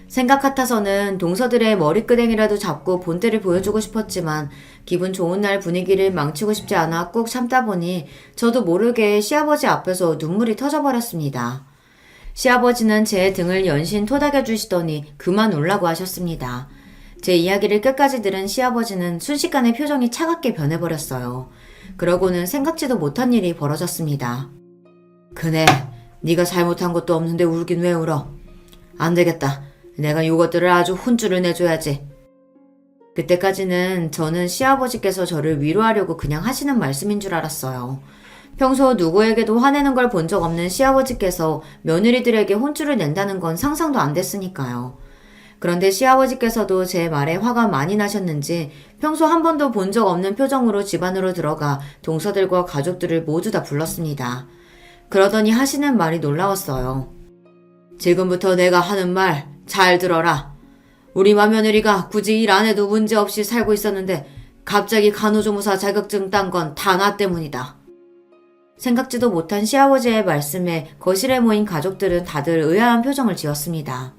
S1: 생각 같아서는 동서들의 머리끄댕이라도 잡고 본때를 보여주고 싶었지만 기분 좋은 날 분위기를 망치고 싶지 않아 꾹 참다 보니 저도 모르게 시아버지 앞에서 눈물이 터져버렸습니다. 시아버지는 제 등을 연신 토닥여 주시더니 그만 울라고 하셨습니다. 제 이야기를 끝까지 들은 시아버지는 순식간에 표정이 차갑게 변해버렸어요. 그러고는 생각지도 못한 일이 벌어졌습니다. 그네, 네가 잘못한 것도 없는데 울긴 왜 울어? 안 되겠다. 내가 이것들을 아주 혼쭐을 내줘야지. 그때까지는 저는 시아버지께서 저를 위로하려고 그냥 하시는 말씀인 줄 알았어요. 평소 누구에게도 화내는 걸 본 적 없는 시아버지께서 며느리들에게 혼쭐을 낸다는 건 상상도 안 됐으니까요. 그런데 시아버지께서도 제 말에 화가 많이 나셨는지 평소 한 번도 본 적 없는 표정으로 집 안으로 들어가 동서들과 가족들을 모두 다 불렀습니다. 그러더니 하시는 말이 놀라웠어요. 지금부터 내가 하는 말 잘 들어라. 우리 맏며느리가 굳이 일 안 해도 문제없이 살고 있었는데 갑자기 간호조무사 자격증 딴 건 다 나 때문이다. 생각지도 못한 시아버지의 말씀에 거실에 모인 가족들은 다들 의아한 표정을 지었습니다.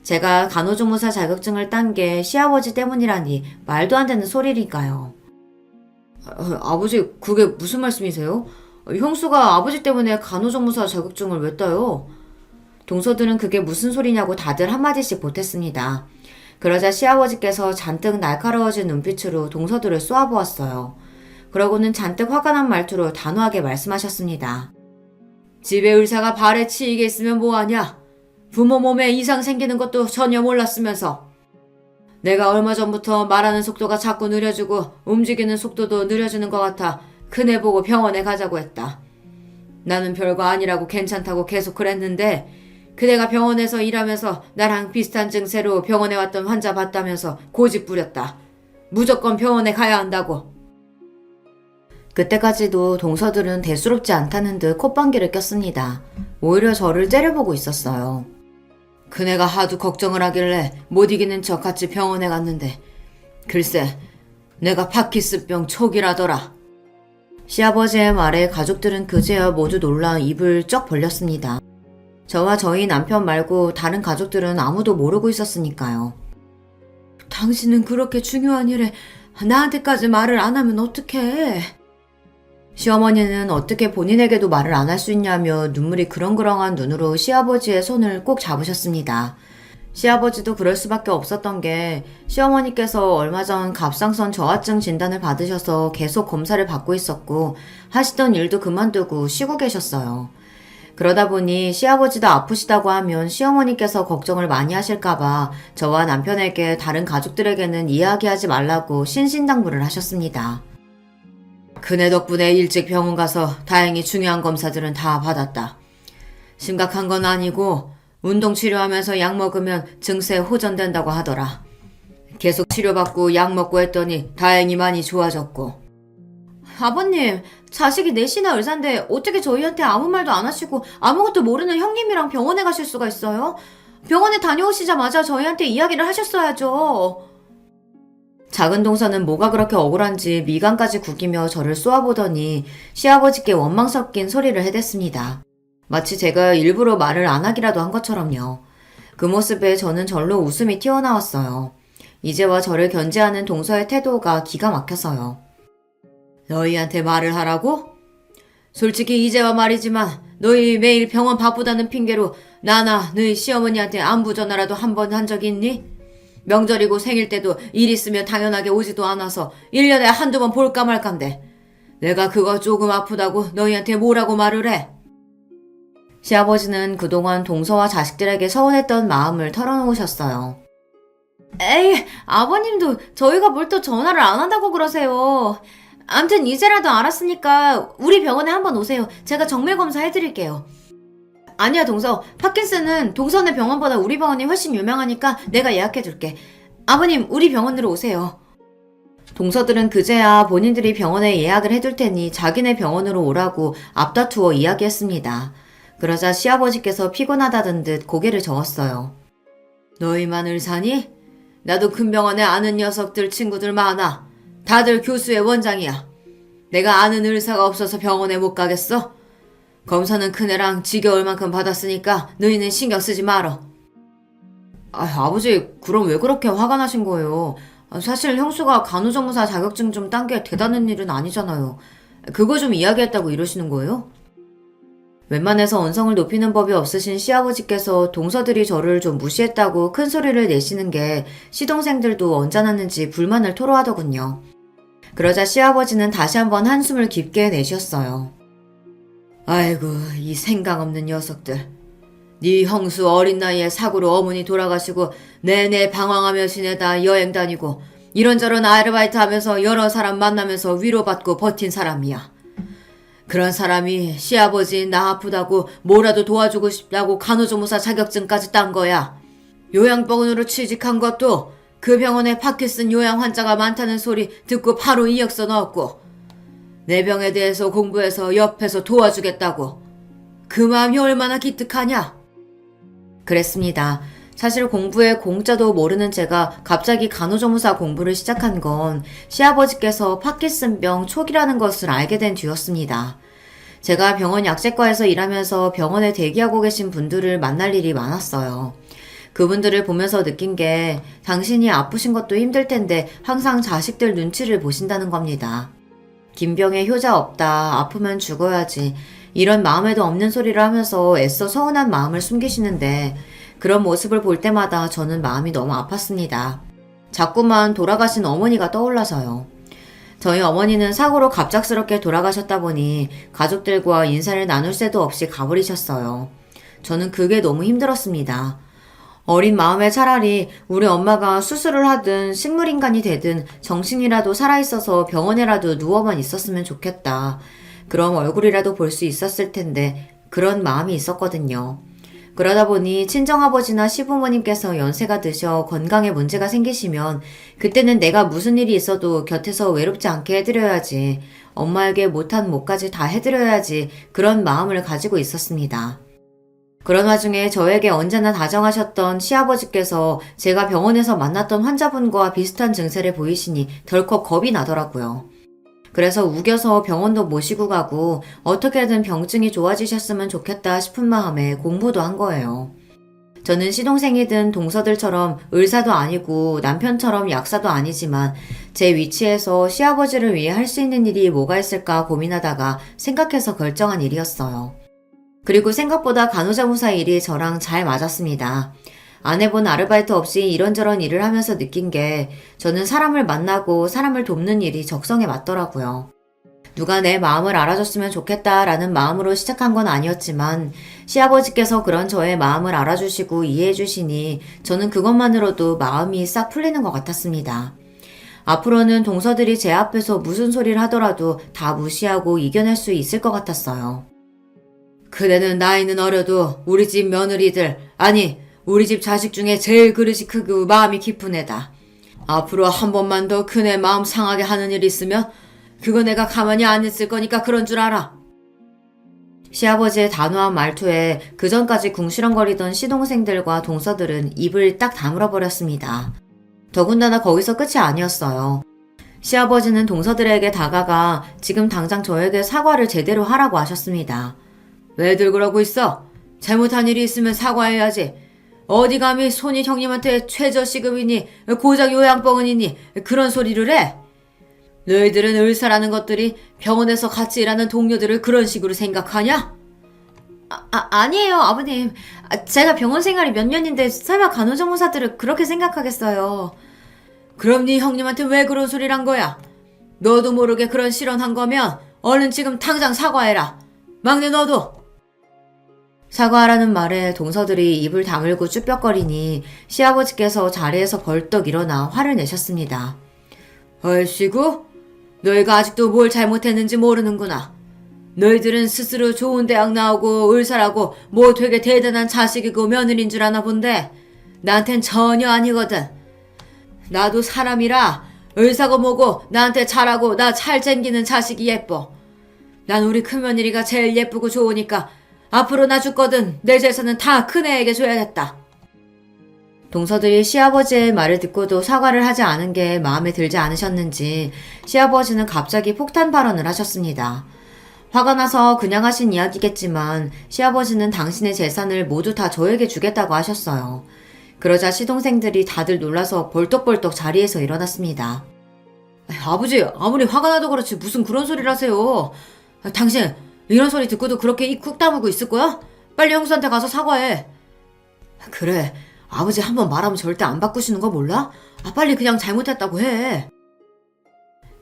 S1: 제가 간호조무사 자격증을 딴 게 시아버지 때문이라니 말도 안 되는 소리니까요. 아버지, 그게 무슨 말씀이세요? 형수가 아버지 때문에 간호조무사 자격증을 왜 따요? 동서들은 그게 무슨 소리냐고 다들 한마디씩 보탰습니다. 그러자 시아버지께서 잔뜩 날카로워진 눈빛으로 동서들을 쏘아보았어요. 그러고는 잔뜩 화가 난 말투로 단호하게 말씀하셨습니다. 집에 의사가 발에 치이게 있으면 뭐하냐? 부모 몸에 이상 생기는 것도 전혀 몰랐으면서. 내가 얼마 전부터 말하는 속도가 자꾸 느려지고 움직이는 속도도 느려지는 것 같아 그네 보고 병원에 가자고 했다. 나는 별거 아니라고 괜찮다고 계속 그랬는데 그대가 병원에서 일하면서 나랑 비슷한 증세로 병원에 왔던 환자 봤다면서 고집 부렸다. 무조건 병원에 가야 한다고. 그때까지도 동서들은 대수롭지 않다는 듯 콧방귀를 꼈습니다. 오히려 저를 째려보고 있었어요. 그네가 하도 걱정을 하길래 못 이기는 척 같이 병원에 갔는데 글쎄 내가 파키스병 초기라더라. 시아버지의 말에 가족들은 그제야 모두 놀라 입을 쩍 벌렸습니다. 저와 저희 남편 말고 다른 가족들은 아무도 모르고 있었으니까요. 당신은 그렇게 중요한 일에 나한테까지 말을 안 하면 어떡해? 시어머니는 어떻게 본인에게도 말을 안 할 수 있냐며 눈물이 그렁그렁한 눈으로 시아버지의 손을 꼭 잡으셨습니다. 시아버지도 그럴 수밖에 없었던 게 시어머니께서 얼마 전 갑상선 저하증 진단을 받으셔서 계속 검사를 받고 있었고 하시던 일도 그만두고 쉬고 계셨어요. 그러다 보니 시아버지도 아프시다고 하면 시어머니께서 걱정을 많이 하실까봐 저와 남편에게 다른 가족들에게는 이야기하지 말라고 신신당부를 하셨습니다. 그네 덕분에 일찍 병원 가서 다행히 중요한 검사들은 다 받았다. 심각한 건 아니고 운동 치료하면서 약 먹으면 증세 호전된다고 하더라. 계속 치료받고 약 먹고 했더니 다행히 많이 좋아졌고. 아버님, 자식이 넷이나 의사인데 어떻게 저희한테 아무 말도 안 하시고 아무것도 모르는 형님이랑 병원에 가실 수가 있어요? 병원에 다녀오시자마자 저희한테 이야기를 하셨어야죠. 작은 동서는 뭐가 그렇게 억울한지 미간까지 구기며 저를 쏘아보더니 시아버지께 원망 섞인 소리를 해댔습니다. 마치 제가 일부러 말을 안 하기라도 한 것처럼요. 그 모습에 저는 절로 웃음이 튀어나왔어요. 이제와 저를 견제하는 동서의 태도가 기가 막혀서요. 너희한테 말을 하라고? 솔직히 이제와 말이지만 너희 매일 병원 바쁘다는 핑계로 나나 너희 시어머니한테 안부 전화라도 한 번 한 적 있니? 명절이고 생일 때도 일 있으면 당연하게 오지도 않아서 1년에 한두 번 볼까 말까인데 내가 그거 조금 아프다고 너희한테 뭐라고 말을 해? 시아버지는 그동안 동서와 자식들에게 서운했던 마음을 털어놓으셨어요. 에이, 아버님도 저희가 뭘 또 전화를 안 한다고 그러세요. 암튼 이제라도 알았으니까 우리 병원에 한번 오세요. 제가 정밀 검사 해드릴게요. 아니야, 동서. 파킨슨은 동서네 병원보다 우리 병원이 훨씬 유명하니까 내가 예약해둘게. 아버님, 우리 병원으로 오세요. 동서들은 그제야 본인들이 병원에 예약을 해둘 테니 자기네 병원으로 오라고 앞다투어 이야기했습니다. 그러자 시아버지께서 피곤하다던 듯 고개를 저었어요. 너희만 의사니? 나도 큰 병원에 아는 녀석들 친구들 많아. 다들 교수의 원장이야. 내가 아는 의사가 없어서 병원에 못 가겠어? 검사는 큰애랑 지겨울 만큼 받았으니까 너희는 신경 쓰지 말어. 아버지, 그럼 왜 그렇게 화가 나신 거예요? 사실 형수가 간호조무사 자격증 좀 딴 게 대단한 일은 아니잖아요. 그거 좀 이야기했다고 이러시는 거예요? 웬만해서 언성을 높이는 법이 없으신 시아버지께서 동서들이 저를 좀 무시했다고 큰 소리를 내시는 게 시동생들도 언짢았는지 불만을 토로하더군요. 그러자 시아버지는 다시 한번 한숨을 깊게 내쉬었어요. 아이고, 이 생각 없는 녀석들. 네 형수 어린 나이에 사고로 어머니 돌아가시고 내내 방황하며 지내다 여행 다니고 이런저런 아르바이트 하면서 여러 사람 만나면서 위로받고 버틴 사람이야. 그런 사람이 시아버지 나 아프다고 뭐라도 도와주고 싶다고 간호조무사 자격증까지 딴 거야. 요양병원으로 취직한 것도 그 병원에 파킨슨 요양 환자가 많다는 소리 듣고 바로 이력서 넣었고 내 병에 대해서 공부해서 옆에서 도와주겠다고. 그 마음이 얼마나 기특하냐? 그랬습니다. 사실 공부에 공짜도 모르는 제가 갑자기 간호조무사 공부를 시작한 건 시아버지께서 파킨슨병 초기라는 것을 알게 된 뒤였습니다. 제가 병원 약제과에서 일하면서 병원에 대기하고 계신 분들을 만날 일이 많았어요. 그분들을 보면서 느낀 게 당신이 아프신 것도 힘들 텐데 항상 자식들 눈치를 보신다는 겁니다. 김병에 효자 없다, 아프면 죽어야지 이런 마음에도 없는 소리를 하면서 애써 서운한 마음을 숨기시는데 그런 모습을 볼 때마다 저는 마음이 너무 아팠습니다. 자꾸만 돌아가신 어머니가 떠올라서요. 저희 어머니는 사고로 갑작스럽게 돌아가셨다 보니 가족들과 인사를 나눌 새도 없이 가버리셨어요. 저는 그게 너무 힘들었습니다. 어린 마음에 차라리 우리 엄마가 수술을 하든 식물인간이 되든 정신이라도 살아있어서 병원에라도 누워만 있었으면 좋겠다. 그럼 얼굴이라도 볼 수 있었을 텐데 그런 마음이 있었거든요. 그러다 보니 친정아버지나 시부모님께서 연세가 드셔 건강에 문제가 생기시면 그때는 내가 무슨 일이 있어도 곁에서 외롭지 않게 해드려야지, 엄마에게 못한 몫까지 다 해드려야지 그런 마음을 가지고 있었습니다. 그런 와중에 저에게 언제나 다정하셨던 시아버지께서 제가 병원에서 만났던 환자분과 비슷한 증세를 보이시니 덜컥 겁이 나더라고요. 그래서 우겨서 병원도 모시고 가고 어떻게든 병증이 좋아지셨으면 좋겠다 싶은 마음에 공부도 한 거예요. 저는 시동생이든 동서들처럼 의사도 아니고 남편처럼 약사도 아니지만 제 위치에서 시아버지를 위해 할 수 있는 일이 뭐가 있을까 고민하다가 생각해서 결정한 일이었어요. 그리고 생각보다 간호조무사 일이 저랑 잘 맞았습니다. 안 해본 아르바이트 없이 이런저런 일을 하면서 느낀 게 저는 사람을 만나고 사람을 돕는 일이 적성에 맞더라고요. 누가 내 마음을 알아줬으면 좋겠다라는 마음으로 시작한 건 아니었지만 시아버지께서 그런 저의 마음을 알아주시고 이해해주시니 저는 그것만으로도 마음이 싹 풀리는 것 같았습니다. 앞으로는 동서들이 제 앞에서 무슨 소리를 하더라도 다 무시하고 이겨낼 수 있을 것 같았어요. 그대는 나이는 어려도 우리 집 며느리들, 아니 우리 집 자식 중에 제일 그릇이 크고 마음이 깊은 애다. 앞으로 한 번만 더 큰애 마음 상하게 하는 일 있으면 그거 내가 가만히 안 있을 거니까 그런 줄 알아. 시아버지의 단호한 말투에 그전까지 궁시렁거리던 시동생들과 동서들은 입을 딱 다물어 버렸습니다. 더군다나 거기서 끝이 아니었어요. 시아버지는 동서들에게 다가가 지금 당장 저에게 사과를 제대로 하라고 하셨습니다. 왜들 그러고 있어? 잘못한 일이 있으면 사과해야지. 어디 감히 손이 형님한테 최저시급이니 고작 요양병원이니 그런 소리를 해? 너희들은 의사라는 것들이 병원에서 같이 일하는 동료들을 그런 식으로 생각하냐? 아니에요, 아버님. 제가 병원 생활이 몇 년인데 설마 간호조무사들을 그렇게 생각하겠어요. 그럼 네 형님한테 왜 그런 소리를 한 거야? 너도 모르게 그런 실언한 거면 얼른 지금 당장 사과해라. 막내 너도. 사과하라는 말에 동서들이 입을 다물고 쭈뼛거리니 시아버지께서 자리에서 벌떡 일어나 화를 내셨습니다. 얼씨구? 너희가 아직도 뭘 잘못했는지 모르는구나. 너희들은 스스로 좋은 대학 나오고 의사라고 뭐 되게 대단한 자식이고 며느리인 줄 아나 본데 나한텐 전혀 아니거든. 나도 사람이라 의사고 뭐고 나한테 잘하고 나 잘 챙기는 자식이 예뻐. 난 우리 큰며느리가 제일 예쁘고 좋으니까 앞으로 나 죽거든 내 재산은 다 큰애에게 줘야겠다. 동서들이 시아버지의 말을 듣고도 사과를 하지 않은 게 마음에 들지 않으셨는지 시아버지는 갑자기 폭탄 발언을 하셨습니다. 화가 나서 그냥 하신 이야기겠지만 시아버지는 당신의 재산을 모두 다 저에게 주겠다고 하셨어요. 그러자 시동생들이 다들 놀라서 벌떡벌떡 자리에서 일어났습니다. 아버지, 아무리 화가 나도 그렇지 무슨 그런 소리를 하세요. 당신 이런 소리 듣고도 그렇게 입 쿡 다물고 있을 거야? 빨리 형수한테 가서 사과해. 그래, 아버지 한번 말하면 절대 안 바꾸시는 거 몰라? 빨리 그냥 잘못했다고 해.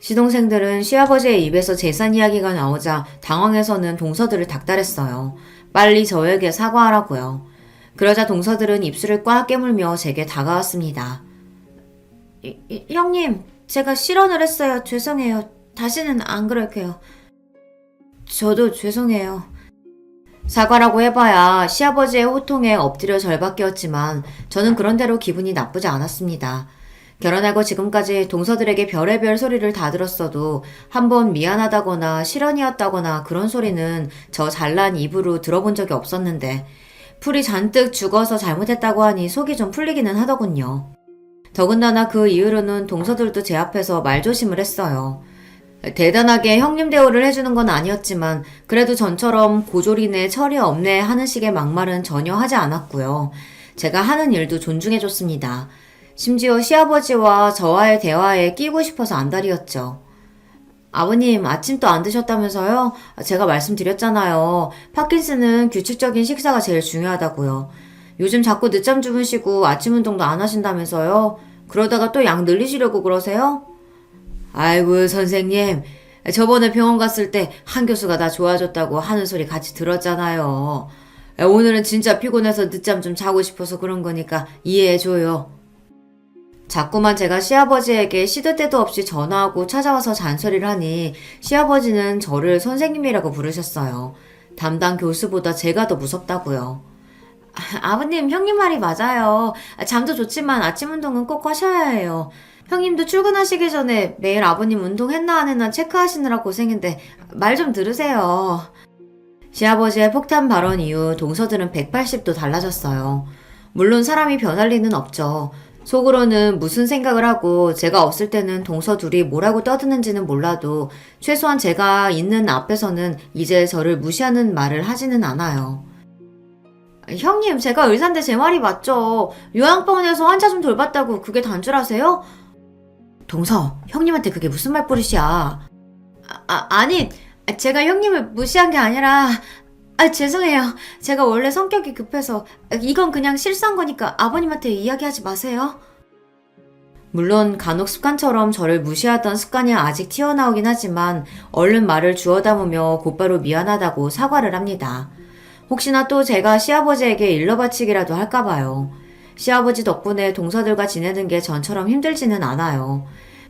S1: 시동생들은 시아버지의 입에서 재산 이야기가 나오자 당황해서는 동서들을 닥달했어요. 빨리 저에게 사과하라고요. 그러자 동서들은 입술을 꽉 깨물며 제게 다가왔습니다. 형님, 제가 실언을 했어요. 죄송해요. 다시는 안 그럴게요. 저도 죄송해요. 사과라고 해봐야 시아버지의 호통에 엎드려 절박이었지만 저는 그런대로 기분이 나쁘지 않았습니다. 결혼하고 지금까지 동서들에게 별의별 소리를 다 들었어도 한번 미안하다거나 실언이었다거나 그런 소리는 저 잘난 입으로 들어본 적이 없었는데 풀이 잔뜩 죽어서 잘못했다고 하니 속이 좀 풀리기는 하더군요. 더군다나 그 이후로는 동서들도 제 앞에서 말조심을 했어요. 대단하게 형님 대우를 해주는 건 아니었지만 그래도 전처럼 고졸이네 철이 없네 하는 식의 막말은 전혀 하지 않았고요. 제가 하는 일도 존중해줬습니다. 심지어 시아버지와 저와의 대화에 끼고 싶어서 안달이었죠. 아버님 아침도 안 드셨다면서요? 제가 말씀드렸잖아요. 파킨슨은 규칙적인 식사가 제일 중요하다고요. 요즘 자꾸 늦잠 주무시고 아침 운동도 안 하신다면서요? 그러다가 또 약 늘리시려고 그러세요? 아이고 선생님, 저번에 병원 갔을 때 한 교수가 나 좋아졌다고 하는 소리 같이 들었잖아요. 오늘은 진짜 피곤해서 늦잠 좀 자고 싶어서 그런 거니까 이해해줘요. 자꾸만 제가 시아버지에게 시도 때도 없이 전화하고 찾아와서 잔소리를 하니 시아버지는 저를 선생님이라고 부르셨어요. 담당 교수보다 제가 더 무섭다고요. 아버님, 형님 말이 맞아요. 잠도 좋지만 아침 운동은 꼭 하셔야 해요. 형님도 출근하시기 전에 매일 아버님 운동했나 안 했나 체크하시느라 고생인데 말 좀 들으세요. 시아버지의 폭탄 발언 이후 동서들은 180도 달라졌어요. 물론 사람이 변할 리는 없죠. 속으로는 무슨 생각을 하고 제가 없을 때는 동서 둘이 뭐라고 떠드는지는 몰라도 최소한 제가 있는 앞에서는 이제 저를 무시하는 말을 하지는 않아요. 형님, 제가 의사인데 제 말이 맞죠. 요양병원에서 환자 좀 돌봤다고 그게 단줄하세요? 동서, 형님한테 그게 무슨 말버릇이야. 아니, 제가 형님을 무시한 게 아니라 죄송해요. 제가 원래 성격이 급해서 이건 그냥 실수한 거니까 아버님한테 이야기하지 마세요. 물론 간혹 습관처럼 저를 무시하던 습관이 아직 튀어나오긴 하지만 얼른 말을 주워 담으며 곧바로 미안하다고 사과를 합니다. 혹시나 또 제가 시아버지에게 일러바치기라도 할까봐요. 시아버지 덕분에 동서들과 지내는 게 전처럼 힘들지는 않아요.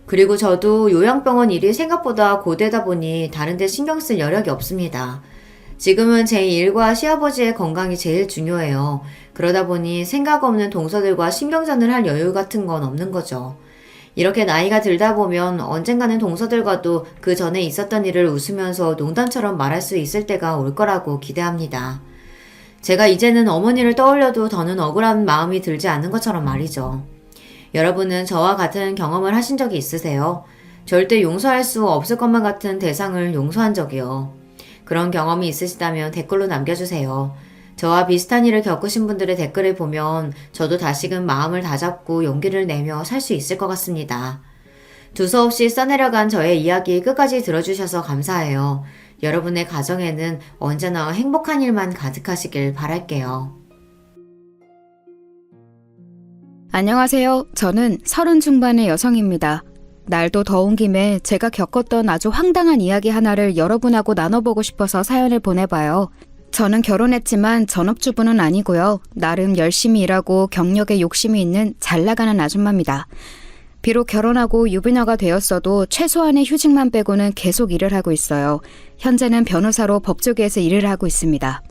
S1: 그리고 저도 요양병원 일이 생각보다 고되다 보니 다른 데 신경 쓸 여력이 없습니다. 지금은 제 일과 시아버지의 건강이 제일 중요해요. 그러다 보니 생각 없는 동서들과 신경전을 할 여유 같은 건 없는 거죠. 이렇게 나이가 들다 보면 언젠가는 동서들과도 그 전에 있었던 일을 웃으면서 농담처럼 말할 수 있을 때가 올 거라고 기대합니다. 제가 이제는 어머니를 떠올려도 더는 억울한 마음이 들지 않는 것처럼 말이죠. 여러분은 저와 같은 경험을 하신 적이 있으세요? 절대 용서할 수 없을 것만 같은 대상을 용서한 적이요. 그런 경험이 있으시다면 댓글로 남겨주세요. 저와 비슷한 일을 겪으신 분들의 댓글을 보면 저도 다시금 마음을 다잡고 용기를 내며 살 수 있을 것 같습니다. 두서없이 써내려간 저의 이야기 끝까지 들어주셔서 감사해요. 여러분의 가정에는 언제나 행복한 일만 가득하시길 바랄게요.
S2: 안녕하세요. 저는 30 중반의 여성입니다. 날도 더운 김에 제가 겪었던 아주 황당한 이야기 하나를 여러분하고 나눠보고 싶어서 사연을 보내봐요. 저는 결혼했지만 전업주부는 아니고요. 나름 열심히 일하고 경력에 욕심이 있는 잘 나가는 아줌마입니다. 비록 결혼하고 유부녀가 되었어도 최소한의 휴직만 빼고는 계속 일을 하고 있어요. 현재는 변호사로 법조계에서 일을 하고 있습니다.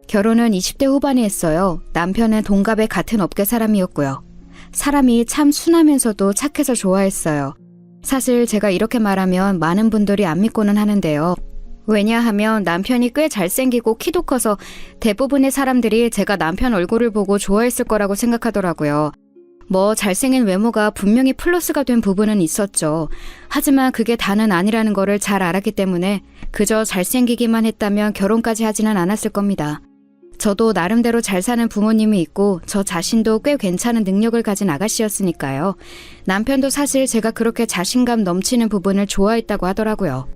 S2: 결혼은 20대 후반에 했어요. 남편은 동갑의 같은 업계 사람이었고요. 사람이 참 순하면서도 착해서 좋아했어요. 사실 제가 이렇게 말하면 많은 분들이 안 믿고는 하는데요. 왜냐하면 남편이 꽤 잘생기고 키도 커서 대부분의 사람들이 제가 남편 얼굴을 보고 좋아했을 거라고 생각하더라고요. 뭐 잘생긴 외모가 분명히 플러스가 된 부분은 있었죠. 하지만 그게 다는 아니라는 거를 잘 알았기 때문에 그저 잘생기기만 했다면 결혼까지 하지는 않았을 겁니다. 저도 나름대로 잘 사는 부모님이 있고 저 자신도 꽤 괜찮은 능력을 가진 아가씨였으니까요. 남편도 사실 제가 그렇게 자신감 넘치는 부분을 좋아했다고 하더라고요.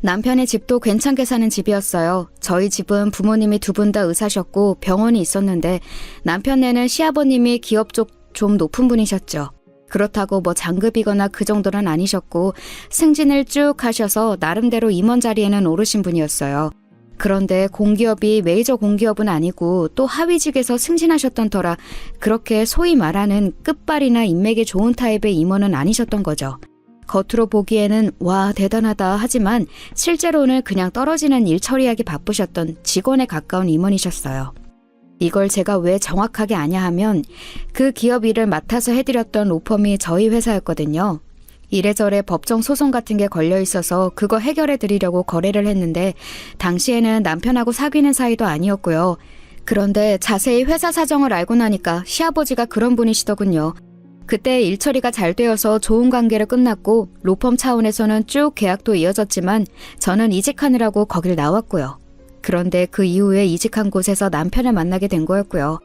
S2: 남편의 집도 괜찮게 사는 집이었어요. 저희 집은 부모님이 두 분 다 의사셨고 병원이 있었는데 남편네는 시아버님이 기업 쪽 좀 높은 분이셨죠. 그렇다고 뭐 장급이거나 그 정도는 아니셨고 승진을 쭉 하셔서 나름대로 임원 자리에는 오르신 분이었어요. 그런데 공기업이 메이저 공기업은 아니고 또 하위직에서 승진하셨던 터라 그렇게 소위 말하는 끝발이나 인맥이 좋은 타입의 임원은 아니셨던 거죠. 겉으로 보기에는 와 대단하다 하지만 실제로는 그냥 떨어지는 일 처리하기 바쁘셨던 직원에 가까운 임원이셨어요. 이걸 제가 왜 정확하게 아냐 하면 그 기업 일을 맡아서 해드렸던 로펌이 저희 회사였거든요. 이래저래 법정 소송 같은 게 걸려 있어서 그거 해결해 드리려고 거래를 했는데 당시에는 남편하고 사귀는 사이도 아니었고요. 그런데 자세히 회사 사정을 알고 나니까 시아버지가 그런 분이시더군요. 그때 일 처리가 잘 되어서 좋은 관계로 끝났고 로펌 차원에서는 쭉 계약도 이어졌지만 저는 이직하느라고 거길 나왔고요. 그런데 그 이후에 이직한 곳에서 남편을 만나게 된 거였고요.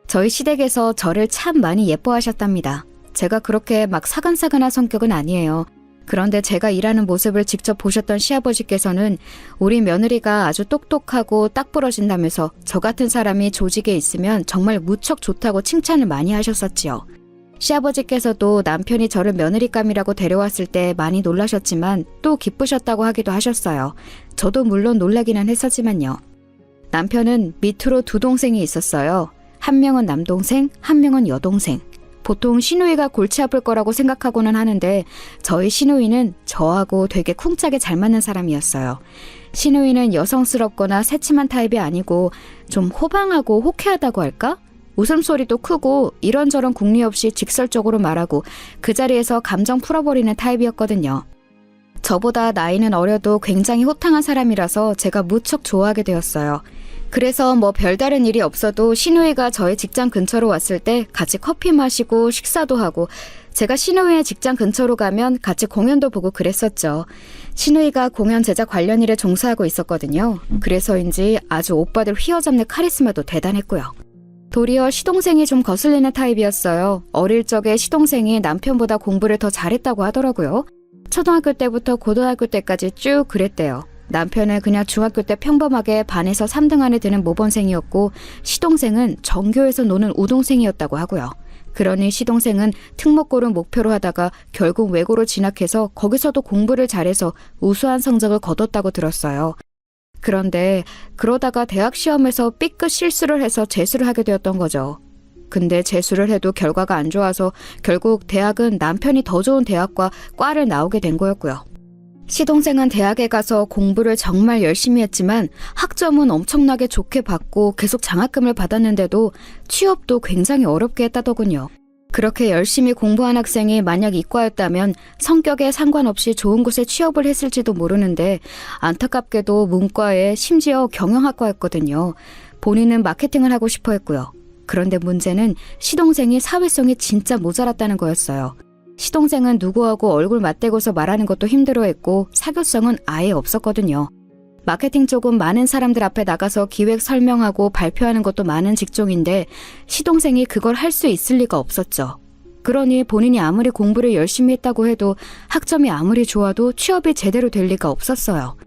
S2: 저희 시댁에서 저를 참 많이 예뻐하셨답니다. 제가 그렇게 막 사근사근한 성격은 아니에요. 그런데 제가 일하는 모습을 직접 보셨던 시아버지께서는 우리 며느리가 아주 똑똑하고 딱 부러진다면서 저 같은 사람이 조직에 있으면 정말 무척 좋다고 칭찬을 많이 하셨었지요. 시아버지께서도 남편이 저를 며느리감이라고 데려왔을 때 많이 놀라셨지만 또 기쁘셨다고 하기도 하셨어요. 저도 물론 놀라기는 했었지만요. 남편은 밑으로 두 동생이 있었어요. 한 명은 남동생, 한 명은 여동생. 보통 시누이가 골치 아플 거라고 생각하고는 하는데 저희 시누이는 저하고 되게 쿵짝에 잘 맞는 사람이었어요. 시누이는 여성스럽거나 새침한 타입이 아니고 좀 호방하고 호쾌하다고 할까? 웃음소리도 크고 이런저런 궁리 없이 직설적으로 말하고 그 자리에서 감정 풀어버리는 타입이었거든요. 저보다 나이는 어려도 굉장히 호탕한 사람이라서 제가 무척 좋아하게 되었어요. 그래서 뭐 별다른 일이 없어도 시누이가 저의 직장 근처로 왔을 때 같이 커피 마시고 식사도 하고 제가 시누이의 직장 근처로 가면 같이 공연도 보고 그랬었죠. 시누이가 공연 제작 관련 일에 종사하고 있었거든요. 그래서인지 아주 오빠들 휘어잡는 카리스마도 대단했고요. 도리어 시동생이 좀 거슬리는 타입이었어요. 어릴 적에 시동생이 남편보다 공부를 더 잘했다고 하더라고요. 초등학교 때부터 고등학교 때까지 쭉 그랬대요. 남편은 그냥 중학교 때 평범하게 반에서 3등 안에 드는 모범생이었고 시동생은 전교에서 노는 우동생이었다고 하고요. 그러니 시동생은 특목고를 목표로 하다가 결국 외고로 진학해서 거기서도 공부를 잘해서 우수한 성적을 거뒀다고 들었어요. 그런데 그러다가 대학 시험에서 삐끗 실수를 해서 재수를 하게 되었던 거죠. 근데 재수를 해도 결과가 안 좋아서 결국 대학은 남편이 더 좋은 대학과 과를 나오게 된 거였고요. 시동생은 대학에 가서 공부를 정말 열심히 했지만 학점은 엄청나게 좋게 받고 계속 장학금을 받았는데도 취업도 굉장히 어렵게 했다더군요. 그렇게 열심히 공부한 학생이 만약 이과였다면 성격에 상관없이 좋은 곳에 취업을 했을지도 모르는데 안타깝게도 문과에 심지어 경영학과였거든요. 본인은 마케팅을 하고 싶어 했고요. 그런데 문제는 시동생이 사회성이 진짜 모자랐다는 거였어요. 시동생은 누구하고 얼굴 맞대고서 말하는 것도 힘들어했고 사교성은 아예 없었거든요. 마케팅 쪽은 많은 사람들 앞에 나가서 기획 설명하고 발표하는 것도 많은 직종인데 시동생이 그걸 할 수 있을 리가 없었죠. 그러니 본인이 아무리 공부를 열심히 했다고 해도 학점이 아무리 좋아도 취업이 제대로 될 리가 없었어요.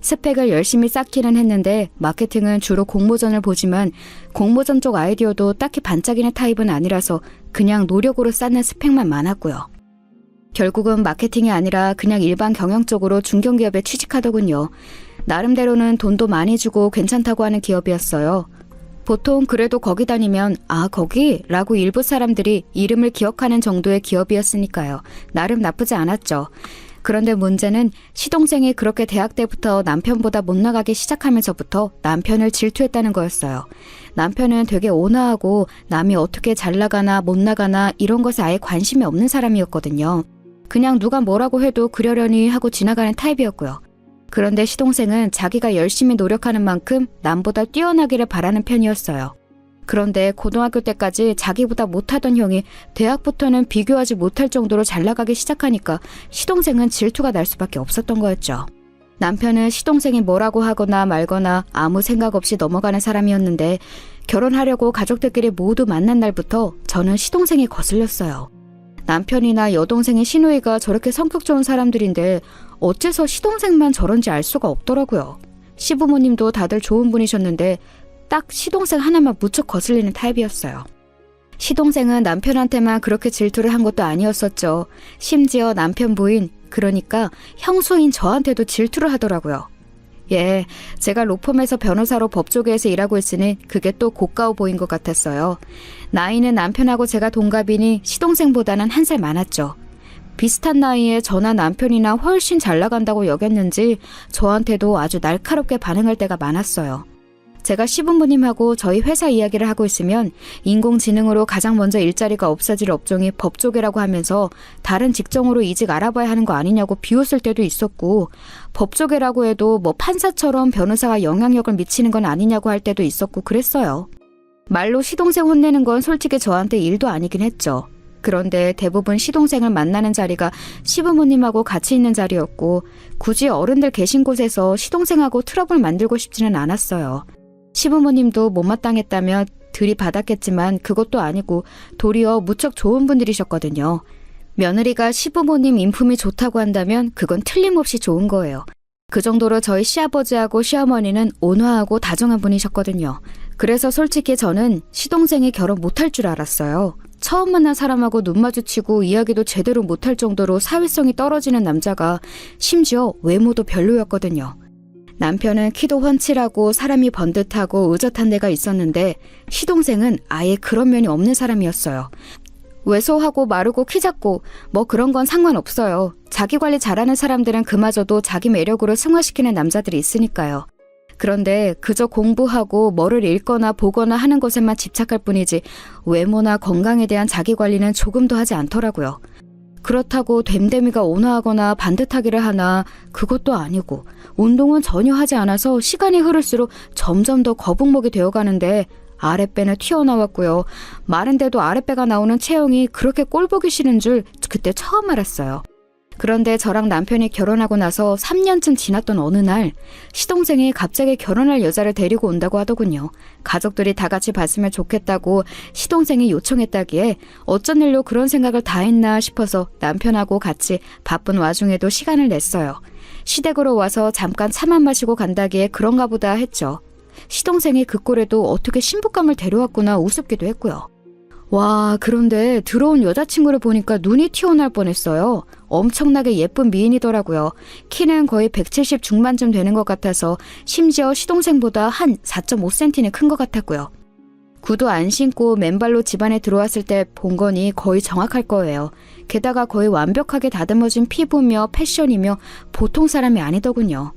S2: 스펙을 열심히 쌓기는 했는데 마케팅은 주로 공모전을 보지만 공모전 쪽 아이디어도 딱히 반짝이는 타입은 아니라서 그냥 노력으로 쌓는 스펙만 많았고요. 결국은 마케팅이 아니라 그냥 일반 경영 쪽으로 중견기업에 취직하더군요. 나름대로는 돈도 많이 주고 괜찮다고 하는 기업이었어요. 보통 그래도 거기 다니면 아 거기? 라고 일부 사람들이 이름을 기억하는 정도의 기업이었으니까요. 나름 나쁘지 않았죠. 그런데 문제는 시동생이 그렇게 대학 때부터 남편보다 못 나가기 시작하면서부터 남편을 질투했다는 거였어요. 남편은 되게 온화하고 남이 어떻게 잘 나가나 못 나가나 이런 것에 아예 관심이 없는 사람이었거든요. 그냥 누가 뭐라고 해도 그러려니 하고 지나가는 타입이었고요. 그런데 시동생은 자기가 열심히 노력하는 만큼 남보다 뛰어나기를 바라는 편이었어요. 그런데 고등학교 때까지 자기보다 못하던 형이 대학부터는 비교하지 못할 정도로 잘 나가기 시작하니까 시동생은 질투가 날 수밖에 없었던 거였죠. 남편은 시동생이 뭐라고 하거나 말거나 아무 생각 없이 넘어가는 사람이었는데 결혼하려고 가족들끼리 모두 만난 날부터 저는 시동생이 거슬렸어요. 남편이나 여동생의 시누이가 저렇게 성격 좋은 사람들인데 어째서 시동생만 저런지 알 수가 없더라고요. 시부모님도 다들 좋은 분이셨는데 딱 시동생 하나만 무척 거슬리는 타입이었어요. 시동생은 남편한테만 그렇게 질투를 한 것도 아니었었죠. 심지어 남편 부인, 그러니까 형수인 저한테도 질투를 하더라고요. 예, 제가 로펌에서 변호사로 법조계에서 일하고 있으니 그게 또 고가워 보인 것 같았어요. 나이는 남편하고 제가 동갑이니 시동생보다는 한 살 많았죠. 비슷한 나이에 저나 남편이나 훨씬 잘 나간다고 여겼는지 저한테도 아주 날카롭게 반응할 때가 많았어요. 제가 시부모님하고 저희 회사 이야기를 하고 있으면 인공지능으로 가장 먼저 일자리가 없어질 업종이 법조계라고 하면서 다른 직종으로 이직 알아봐야 하는 거 아니냐고 비웃을 때도 있었고 법조계라고 해도 뭐 판사처럼 변호사가 영향력을 미치는 건 아니냐고 할 때도 있었고 그랬어요. 말로 시동생 혼내는 건 솔직히 저한테 일도 아니긴 했죠. 그런데 대부분 시동생을 만나는 자리가 시부모님하고 같이 있는 자리였고 굳이 어른들 계신 곳에서 시동생하고 트러블 만들고 싶지는 않았어요. 시부모님도 못마땅했다며 들이받았겠지만 그것도 아니고 도리어 무척 좋은 분들이셨거든요. 며느리가 시부모님 인품이 좋다고 한다면 그건 틀림없이 좋은 거예요. 그 정도로 저희 시아버지하고 시어머니는 온화하고 다정한 분이셨거든요. 그래서 솔직히 저는 시동생이 결혼 못할 줄 알았어요. 처음 만난 사람하고 눈 마주치고 이야기도 제대로 못할 정도로 사회성이 떨어지는 남자가 심지어 외모도 별로였거든요. 남편은 키도 훤칠하고 사람이 번듯하고 의젓한 데가 있었는데 시동생은 아예 그런 면이 없는 사람이었어요. 왜소하고 마르고 키 작고 뭐 그런 건 상관없어요. 자기 관리 잘하는 사람들은 그마저도 자기 매력으로 승화시키는 남자들이 있으니까요. 그런데 그저 공부하고 뭐를 읽거나 보거나 하는 것에만 집착할 뿐이지 외모나 건강에 대한 자기 관리는 조금도 하지 않더라고요. 그렇다고 됨됨이가 온화하거나 반듯하기를 하나 그것도 아니고 운동은 전혀 하지 않아서 시간이 흐를수록 점점 더 거북목이 되어가는데 아랫배는 튀어나왔고요. 마른데도 아랫배가 나오는 체형이 그렇게 꼴보기 싫은 줄 그때 처음 알았어요. 그런데 저랑 남편이 결혼하고 나서 3년쯤 지났던 어느 날 시동생이 갑자기 결혼할 여자를 데리고 온다고 하더군요. 가족들이 다 같이 봤으면 좋겠다고 시동생이 요청했다기에 어쩐 일로 그런 생각을 다 했나 싶어서 남편하고 같이 바쁜 와중에도 시간을 냈어요. 시댁으로 와서 잠깐 차만 마시고 간다기에 그런가 보다 했죠. 시동생이 그 꼴에도 어떻게 신부감을 데려왔구나 우습기도 했고요. 와, 그런데 들어온 여자친구를 보니까 눈이 튀어나올 뻔했어요. 엄청나게 예쁜 미인이더라고요. 키는 거의 170 중반쯤 되는 것 같아서 심지어 시동생보다 한 4.5cm는 큰 것 같았고요. 구두 안 신고 맨발로 집안에 들어왔을 때 본 거니 거의 정확할 거예요. 게다가 거의 완벽하게 다듬어진 피부며 패션이며 보통 사람이 아니더군요.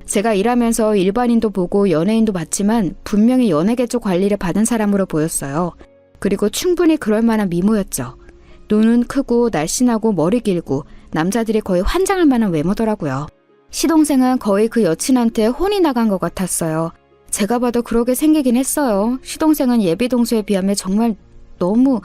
S2: 제가 일하면서 일반인도 보고 연예인도 봤지만 분명히 연예계 쪽 관리를 받은 사람으로 보였어요. 그리고 충분히 그럴 만한 미모였죠. 눈은 크고 날씬하고 머리 길고 남자들이 거의 환장할 만한 외모더라고요. 시동생은 거의 그 여친한테 혼이 나간 것 같았어요. 제가 봐도 그러게 생기긴 했어요. 시동생은 예비동서에 비하면 정말 너무,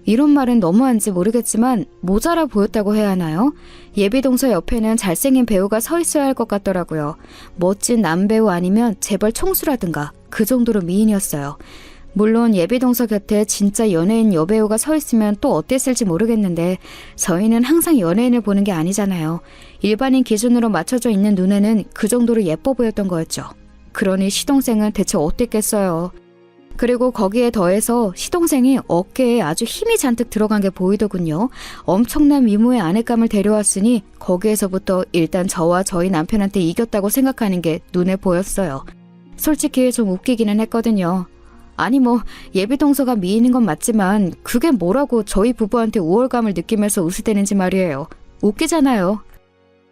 S2: 이런 말은 너무한지 모르겠지만 모자라 보였다고 해야 하나요? 예비동서 옆에는 잘생긴 배우가 서 있어야 할 것 같더라고요. 멋진 남배우 아니면 재벌 총수라든가 그 정도로 미인이었어요. 물론 예비동서 곁에 진짜 연예인 여배우가 서 있으면 또 어땠을지 모르겠는데 저희는 항상 연예인을 보는 게 아니잖아요. 일반인 기준으로 맞춰져 있는 눈에는 그 정도로 예뻐 보였던 거였죠. 그러니 시동생은 대체 어땠겠어요. 그리고 거기에 더해서 시동생이 어깨에 아주 힘이 잔뜩 들어간 게 보이더군요. 엄청난 미모의 아내감을 데려왔으니 거기에서부터 일단 저와 저희 남편한테 이겼다고 생각하는 게 눈에 보였어요. 솔직히 좀 웃기기는 했거든요. 아니 예비동서가 미인인 건 맞지만 그게 뭐라고 저희 부부한테 우월감을 느끼면서 웃으대는지 말이에요. 웃기잖아요.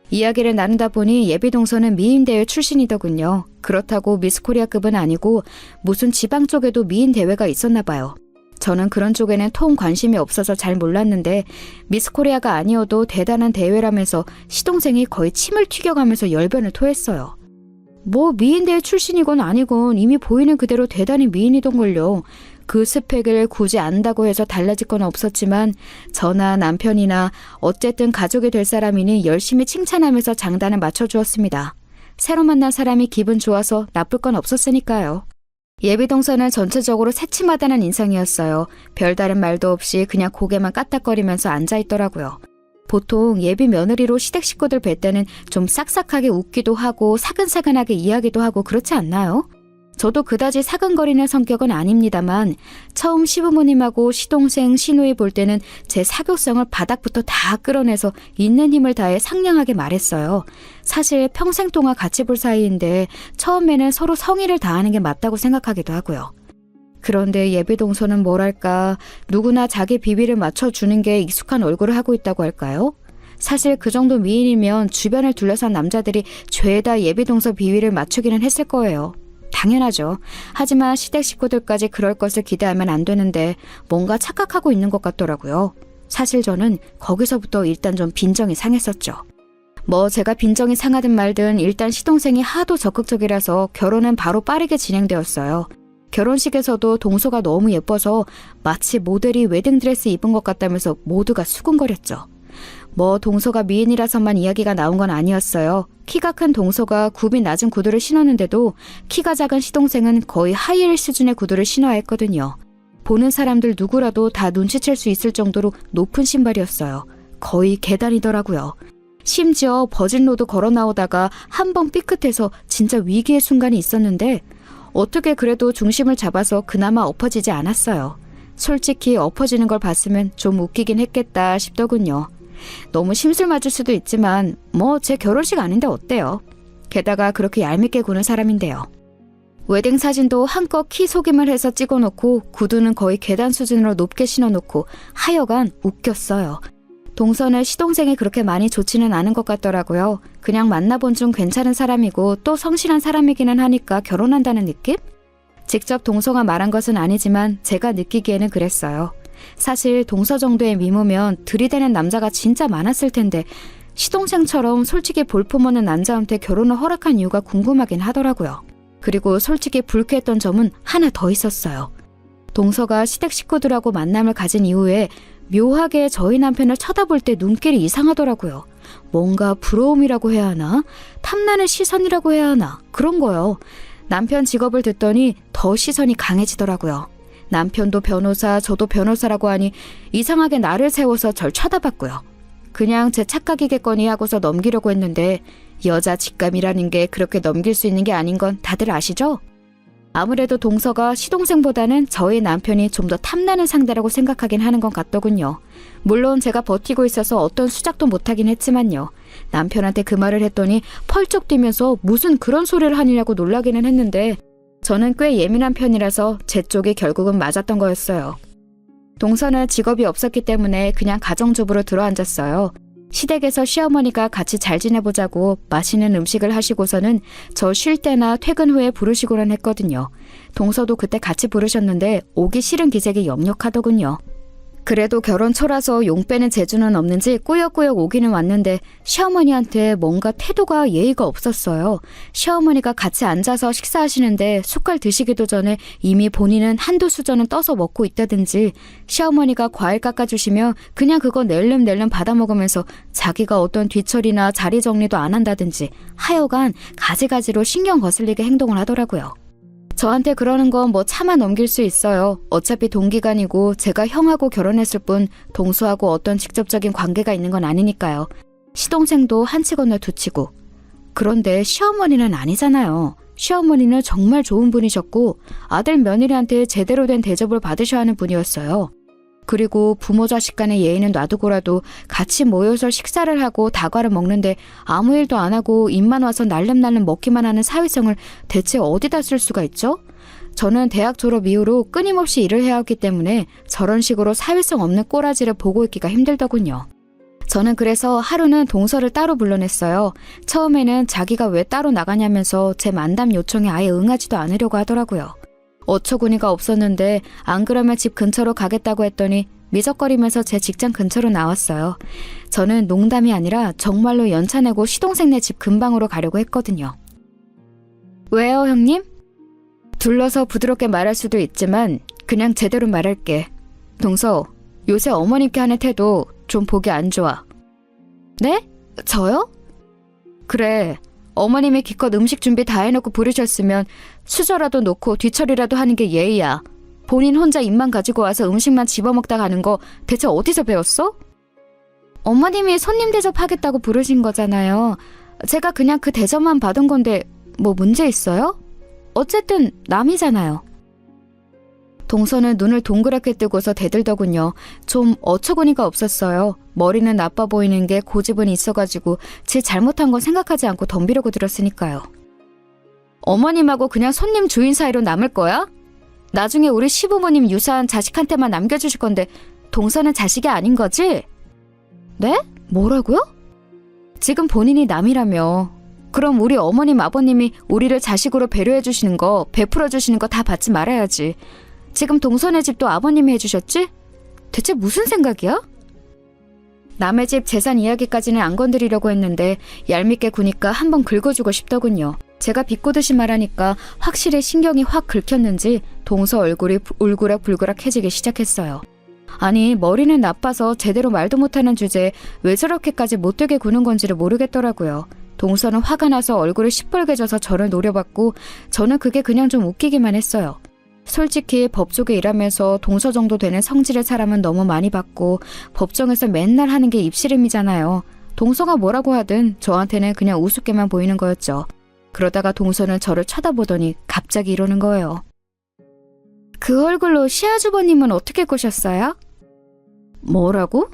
S2: 이야기를 나누다 보니 예비동서는 미인대회 출신이더군요. 그렇다고 미스코리아급은 아니고 무슨 지방 쪽에도 미인대회가 있었나 봐요. 저는 그런 쪽에는 통 관심이 없어서 잘 몰랐는데 미스코리아가 아니어도 대단한 대회라면서 시동생이 거의 침을 튀겨가면서 열변을 토했어요. 미인대회 출신이건 아니건 이미 보이는 그대로 대단히 미인이던걸요. 그 스펙을 굳이 안다고 해서 달라질 건 없었지만 저나 남편이나 어쨌든 가족이 될 사람이니 열심히 칭찬하면서 장단을 맞춰주었습니다. 새로 만난 사람이 기분 좋아서 나쁠 건 없었으니까요. 예비동서는 전체적으로 새침하다는 인상이었어요. 별다른 말도 없이 그냥 고개만 까딱거리면서 앉아있더라고요. 보통 예비 며느리로 시댁 식구들 뵐 때는 좀 싹싹하게 웃기도 하고 사근사근하게 이야기도 하고 그렇지 않나요? 저도 그다지 사근거리는 성격은 아닙니다만 처음 시부모님하고 시동생, 시누이 볼 때는 제 사교성을 바닥부터 다 끌어내서 있는 힘을 다해 상냥하게 말했어요. 사실 평생 동안 같이 볼 사이인데 처음에는 서로 성의를 다하는 게 맞다고 생각하기도 하고요. 그런데 예비동서는 뭐랄까 누구나 자기 비위를 맞춰주는 게 익숙한 얼굴을 하고 있다고 할까요? 사실 그 정도 미인이면 주변을 둘러싼 남자들이 죄다 예비동서 비위를 맞추기는 했을 거예요. 당연하죠. 하지만 시댁 식구들까지 그럴 것을 기대하면 안 되는데 뭔가 착각하고 있는 것 같더라고요. 사실 저는 거기서부터 일단 좀 빈정이 상했었죠. 제가 빈정이 상하든 말든 일단 시동생이 하도 적극적이라서 결혼은 바로 빠르게 진행되었어요. 결혼식에서도 동서가 너무 예뻐서 마치 모델이 웨딩드레스 입은 것 같다면서 모두가 수군거렸죠. 동서가 미인이라서만 이야기가 나온 건 아니었어요. 키가 큰 동서가 굽이 낮은 구두를 신었는데도 키가 작은 시동생은 거의 하이힐 수준의 구두를 신어야 했거든요. 보는 사람들 누구라도 다 눈치챌 수 있을 정도로 높은 신발이었어요. 거의 계단이더라고요. 심지어 버진로드 걸어 나오다가 한 번 삐끗해서 진짜 위기의 순간이 있었는데 어떻게 그래도 중심을 잡아서 그나마 엎어지지 않았어요. 솔직히 엎어지는 걸 봤으면 좀 웃기긴 했겠다 싶더군요. 너무 심술 맞을 수도 있지만 제 결혼식 아닌데 어때요? 게다가 그렇게 얄밉게 구는 사람인데요. 웨딩 사진도 한껏 키 속임을 해서 찍어놓고 구두는 거의 계단 수준으로 높게 신어놓고 하여간 웃겼어요. 동서는 시동생이 그렇게 많이 좋지는 않은 것 같더라고요. 그냥 만나본 중 괜찮은 사람이고 또 성실한 사람이기는 하니까 결혼한다는 느낌? 직접 동서가 말한 것은 아니지만 제가 느끼기에는 그랬어요. 사실 동서 정도의 미모면 들이대는 남자가 진짜 많았을 텐데 시동생처럼 솔직히 볼품없는 남자한테 결혼을 허락한 이유가 궁금하긴 하더라고요. 그리고 솔직히 불쾌했던 점은 하나 더 있었어요. 동서가 시댁 식구들하고 만남을 가진 이후에 묘하게 저희 남편을 쳐다볼 때 눈길이 이상하더라고요. 뭔가 부러움이라고 해야 하나? 탐나는 시선이라고 해야 하나? 그런 거요. 남편 직업을 듣더니 더 시선이 강해지더라고요. 남편도 변호사, 저도 변호사라고 하니 이상하게 나를 세워서 절 쳐다봤고요. 그냥 제 착각이겠거니 하고서 넘기려고 했는데 여자 직감이라는 게 그렇게 넘길 수 있는 게 아닌 건 다들 아시죠? 아무래도 동서가 시동생보다는 저희 남편이 좀 더 탐나는 상대라고 생각하긴 하는 것 같더군요. 물론 제가 버티고 있어서 어떤 수작도 못하긴 했지만요. 남편한테 그 말을 했더니 펄쩍 뛰면서 무슨 그런 소리를 하느냐고 놀라기는 했는데 저는 꽤 예민한 편이라서 제 쪽이 결국은 맞았던 거였어요. 동서는 직업이 없었기 때문에 그냥 가정주부로 들어앉았어요. 시댁에서 시어머니가 같이 잘 지내보자고 맛있는 음식을 하시고서는 저 쉴 때나 퇴근 후에 부르시고는 했거든요. 동서도 그때 같이 부르셨는데 오기 싫은 기색이 역력하더군요. 그래도 결혼 초라서 용 빼는 재주는 없는지 꾸역꾸역 오기는 왔는데 시어머니한테 뭔가 태도가 예의가 없었어요. 시어머니가 같이 앉아서 식사하시는데 숟갈 드시기도 전에 이미 본인은 한두 수저는 떠서 먹고 있다든지, 시어머니가 과일 깎아주시며 그냥 그거 낼름낼름 받아먹으면서 자기가 어떤 뒤처리나 자리 정리도 안 한다든지 하여간 가지가지로 신경 거슬리게 행동을 하더라고요. 저한테 그러는 건 뭐 차마 넘길 수 있어요. 어차피 동기간이고 제가 형하고 결혼했을 뿐 동수하고 어떤 직접적인 관계가 있는 건 아니니까요. 시동생도 한치 건너 두치고. 그런데 시어머니는 아니잖아요. 시어머니는 정말 좋은 분이셨고 아들 며느리한테 제대로 된 대접을 받으셔야 하는 분이었어요. 그리고 부모 자식 간의 예의는 놔두고라도 같이 모여서 식사를 하고 다과를 먹는데 아무 일도 안 하고 입만 와서 날름날름 먹기만 하는 사회성을 대체 어디다 쓸 수가 있죠? 저는 대학 졸업 이후로 끊임없이 일을 해왔기 때문에 저런 식으로 사회성 없는 꼬라지를 보고 있기가 힘들더군요. 저는 그래서 하루는 동서를 따로 불러냈어요. 처음에는 자기가 왜 따로 나가냐면서 제 만담 요청에 아예 응하지도 않으려고 하더라고요. 어처구니가 없었는데 안 그러면 집 근처로 가겠다고 했더니 미적거리면서 제 직장 근처로 나왔어요. 저는 농담이 아니라 정말로 연차 내고 시동생네 집 근방으로 가려고 했거든요. 왜요, 형님? 둘러서 부드럽게 말할 수도 있지만 그냥 제대로 말할게. 동서, 요새 어머님께 하는 태도 좀 보기 안 좋아. 네? 저요? 그래. 어머님이 기껏 음식 준비 다 해놓고 부르셨으면 수저라도 놓고 뒤처리라도 하는 게 예의야. 본인 혼자 입만 가지고 와서 음식만 집어먹다 가는 거 대체 어디서 배웠어? 어머님이 손님 대접하겠다고 부르신 거잖아요. 제가 그냥 그 대접만 받은 건데 뭐 문제 있어요? 어쨌든 남이잖아요. 동서는 눈을 동그랗게 뜨고서 대들더군요. 좀 어처구니가 없었어요. 머리는 나빠 보이는 게 고집은 있어가지고 제 잘못한 건 생각하지 않고 덤비려고 들었으니까요. 어머님하고 그냥 손님 주인 사이로 남을 거야? 나중에 우리 시부모님 유산 자식한테만 남겨주실 건데 동서는 자식이 아닌 거지? 네? 뭐라고요? 지금 본인이 남이라며. 그럼 우리 어머님 아버님이 우리를 자식으로 배려해 주시는 거, 베풀어 주시는 거 다 받지 말아야지. 지금 동서네 집도 아버님이 해주셨지? 대체 무슨 생각이야? 남의 집 재산 이야기까지는 안 건드리려고 했는데 얄밉게 구니까 한번 긁어주고 싶더군요. 제가 비꼬듯이 말하니까 확실히 신경이 확 긁혔는지 동서 얼굴이 울그락불그락해지기 시작했어요. 아니, 머리는 나빠서 제대로 말도 못하는 주제에 왜 저렇게까지 못되게 구는 건지를 모르겠더라고요. 동서는 화가 나서 얼굴이 시뻘개져서 저를 노려봤고 저는 그게 그냥 좀 웃기기만 했어요. 솔직히 법조계 일하면서 동서 정도 되는 성질의 사람은 너무 많이 봤고 법정에서 맨날 하는 게 입씨름이잖아요. 동서가 뭐라고 하든 저한테는 그냥 우습게만 보이는 거였죠. 그러다가 동서는 저를 쳐다보더니 갑자기 이러는 거예요. 그 얼굴로 시아주버님은 어떻게 꼬셨어요? 뭐라고?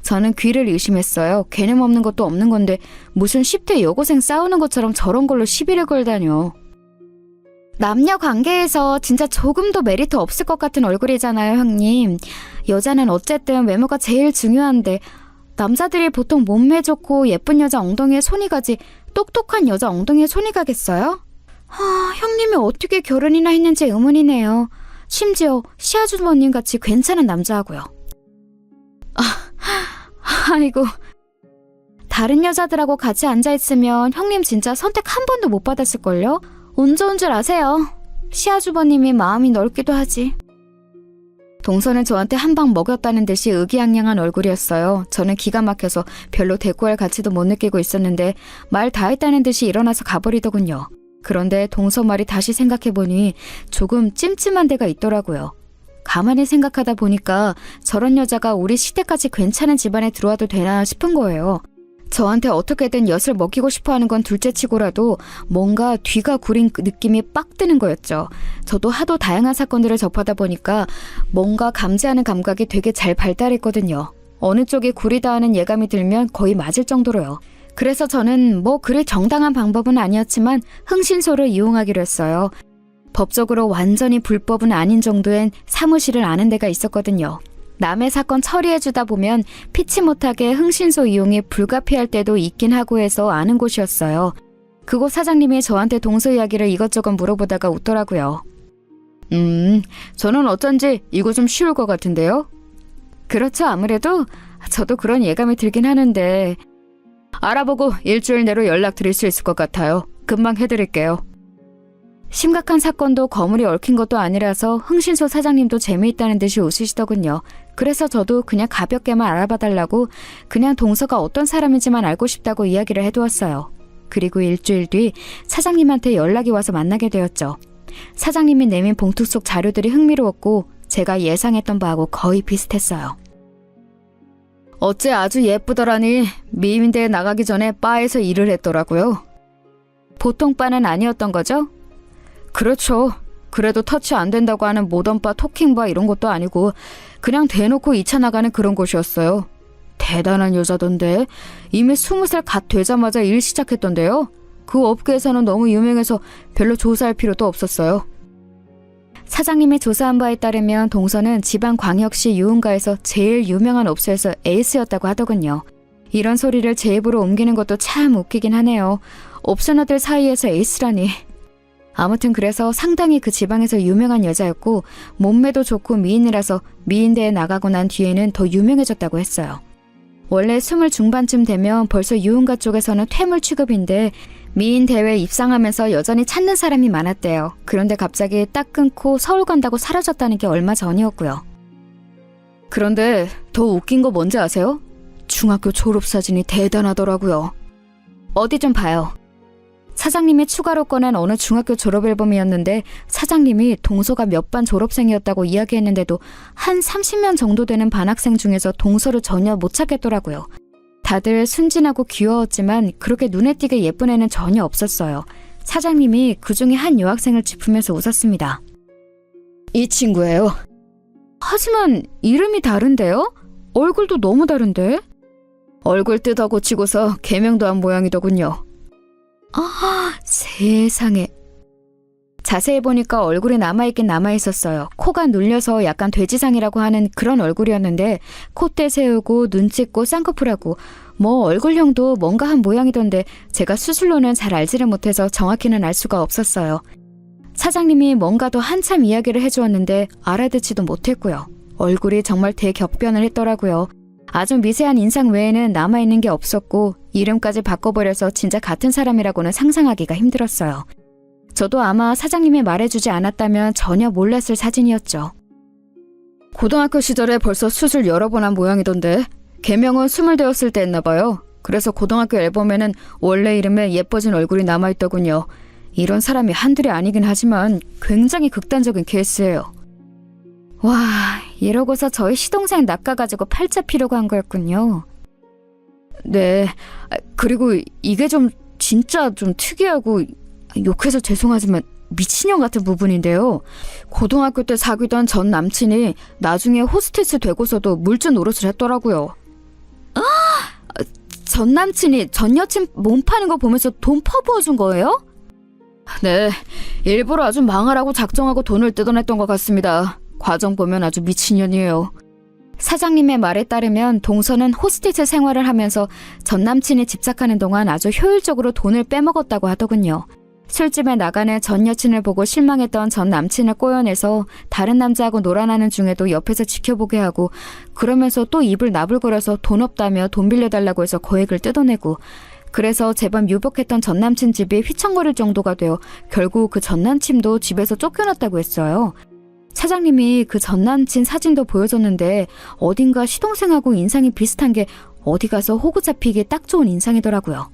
S2: 저는 귀를 의심했어요. 개념 없는 것도 없는 건데 무슨 10대 여고생 싸우는 것처럼 저런 걸로 시비를 걸다뇨. 남녀 관계에서 진짜 조금도 메리트 없을 것 같은 얼굴이잖아요, 형님. 여자는 어쨌든 외모가 제일 중요한데 남자들이 보통 몸매 좋고 예쁜 여자 엉덩이에 손이 가지 똑똑한 여자 엉덩이에 손이 가겠어요? 형님이 어떻게 결혼이나 했는지 의문이네요. 심지어 시아주머님 같이 괜찮은 남자하고요. 아이고. 다른 여자들하고 같이 앉아있으면 형님 진짜 선택 한 번도 못 받았을걸요? 운 좋은 줄 아세요. 시아주버님이 마음이 넓기도 하지. 동서는 저한테 한 방 먹였다는 듯이 의기양양한 얼굴이었어요. 저는 기가 막혀서 별로 대꾸할 가치도 못 느끼고 있었는데 말 다 했다는 듯이 일어나서 가버리더군요. 그런데 동서 말이 다시 생각해보니 조금 찜찜한 데가 있더라고요. 가만히 생각하다 보니까 저런 여자가 우리 시대까지 괜찮은 집안에 들어와도 되나 싶은 거예요. 저한테 어떻게든 엿을 먹이고 싶어하는 건 둘째치고라도 뭔가 뒤가 구린 느낌이 빡 드는 거였죠. 저도 하도 다양한 사건들을 접하다 보니까 뭔가 감지하는 감각이 되게 잘 발달했거든요. 어느 쪽이 구리다 하는 예감이 들면 거의 맞을 정도로요. 그래서 저는 뭐 그리 정당한 방법은 아니었지만 흥신소를 이용하기로 했어요. 법적으로 완전히 불법은 아닌 정도엔 사무실을 아는 데가 있었거든요. 남의 사건 처리해주다 보면 피치 못하게 흥신소 이용이 불가피할 때도 있긴 하고 해서 아는 곳이었어요. 그곳 사장님이 저한테 동서 이야기를 이것저것 물어보다가 웃더라고요. 저는 어쩐지 이거 좀 쉬울 것 같은데요? 그렇죠. 아무래도 저도 그런 예감이 들긴 하는데 알아보고 일주일 내로 연락드릴 수 있을 것 같아요. 금방 해드릴게요. 심각한 사건도 거물이 얽힌 것도 아니라서 흥신소 사장님도 재미있다는 듯이 웃으시더군요. 그래서 저도 그냥 가볍게만 알아봐달라고 그냥 동서가 어떤 사람인지만 알고 싶다고 이야기를 해두었어요. 그리고 일주일 뒤 사장님한테 연락이 와서 만나게 되었죠. 사장님이 내민 봉투 속 자료들이 흥미로웠고 제가 예상했던 바하고 거의 비슷했어요. 어째 아주 예쁘더라니 미인대에 나가기 전에 바에서 일을 했더라고요. 보통 바는 아니었던 거죠? 그렇죠. 그래도 터치 안 된다고 하는 모던바, 토킹바 이런 것도 아니고 그냥 대놓고 2차 나가는 그런 곳이었어요. 대단한 여자던데 이미 20살 갓 되자마자 일 시작했던데요. 그 업계에서는 너무 유명해서 별로 조사할 필요도 없었어요. 사장님이 조사한 바에 따르면 동서는 지방광역시 유흥가에서 제일 유명한 업소에서 에이스였다고 하더군요. 이런 소리를 제 입으로 옮기는 것도 참 웃기긴 하네요. 업소나들 사이에서 에이스라니. 아무튼 그래서 상당히 그 지방에서 유명한 여자였고 몸매도 좋고 미인이라서 미인대에 나가고 난 뒤에는 더 유명해졌다고 했어요. 원래 20 중반쯤 되면 벌써 유흥가 쪽에서는 퇴물 취급인데 미인 대회에 입상하면서 여전히 찾는 사람이 많았대요. 그런데 갑자기 딱 끊고 서울 간다고 사라졌다는 게 얼마 전이었고요. 그런데 더 웃긴 거 뭔지 아세요? 중학교 졸업사진이 대단하더라고요. 어디 좀 봐요. 사장님이 추가로 꺼낸 어느 중학교 졸업앨범이었는데 사장님이 동서가 몇 반 졸업생이었다고 이야기했는데도 한 30명 정도 되는 반학생 중에서 동서를 전혀 못 찾겠더라고요. 다들 순진하고 귀여웠지만 그렇게 눈에 띄게 예쁜 애는 전혀 없었어요. 사장님이 그 중에 한 여학생을 짚으면서 웃었습니다. 이 친구예요. 하지만 이름이 다른데요? 얼굴도 너무 다른데? 얼굴 뜯어 고치고서 개명도 한 모양이더군요. 아, 세상에. 자세히 보니까 얼굴이 남아있긴 남아있었어요. 코가 눌려서 약간 돼지상이라고 하는 그런 얼굴이었는데 콧대 세우고 눈 찢고 쌍꺼풀하고 뭐 얼굴형도 뭔가 한 모양이던데 제가 수술로는 잘 알지를 못해서 정확히는 알 수가 없었어요. 사장님이 뭔가 더 한참 이야기를 해주었는데 알아듣지도 못했고요. 얼굴이 정말 대격변을 했더라고요. 아주 미세한 인상 외에는 남아있는 게 없었고 이름까지 바꿔버려서 진짜 같은 사람이라고는 상상하기가 힘들었어요. 저도 아마 사장님이 말해주지 않았다면 전혀 몰랐을 사진이었죠. 고등학교 시절에 벌써 수술 여러 번 한 모양이던데 개명은 20 되었을 때 했나봐요. 그래서 고등학교 앨범에는 원래 이름에 예뻐진 얼굴이 남아있더군요. 이런 사람이 한둘이 아니긴 하지만 굉장히 극단적인 케이스예요. 와, 이러고서 저희 시동생 낚아가지고 팔자 피려고 한 거였군요. 네, 그리고 이게 진짜 좀 특이하고 욕해서 죄송하지만 미친년 같은 부분인데요. 고등학교 때 사귀던 전 남친이 나중에 호스티스 되고서도 물주 노릇을 했더라고요. 전 남친이 전 여친 몸 파는 거 보면서 돈 퍼부어준 거예요? 네, 일부러 아주 망하라고 작정하고 돈을 뜯어냈던 것 같습니다. 과정 보면 아주 미친년이에요. 사장님의 말에 따르면 동서는 호스티스 생활을 하면서 전 남친이 집착하는 동안 아주 효율적으로 돈을 빼먹었다고 하더군요. 술집에 나가는 전 여친을 보고 실망했던 전 남친을 꼬여내서 다른 남자하고 놀아나는 중에도 옆에서 지켜보게 하고 그러면서 또 입을 나불거려서 돈 없다며 돈 빌려달라고 해서 거액을 뜯어내고 그래서 제법 유복했던 전 남친 집이 휘청거릴 정도가 되어 결국 그 전 남친도 집에서 쫓겨났다고 했어요. 사장님이 그 전 남친 사진도 보여줬는데 어딘가 시동생하고 인상이 비슷한 게 어디 가서 호구 잡히기 딱 좋은 인상이더라고요.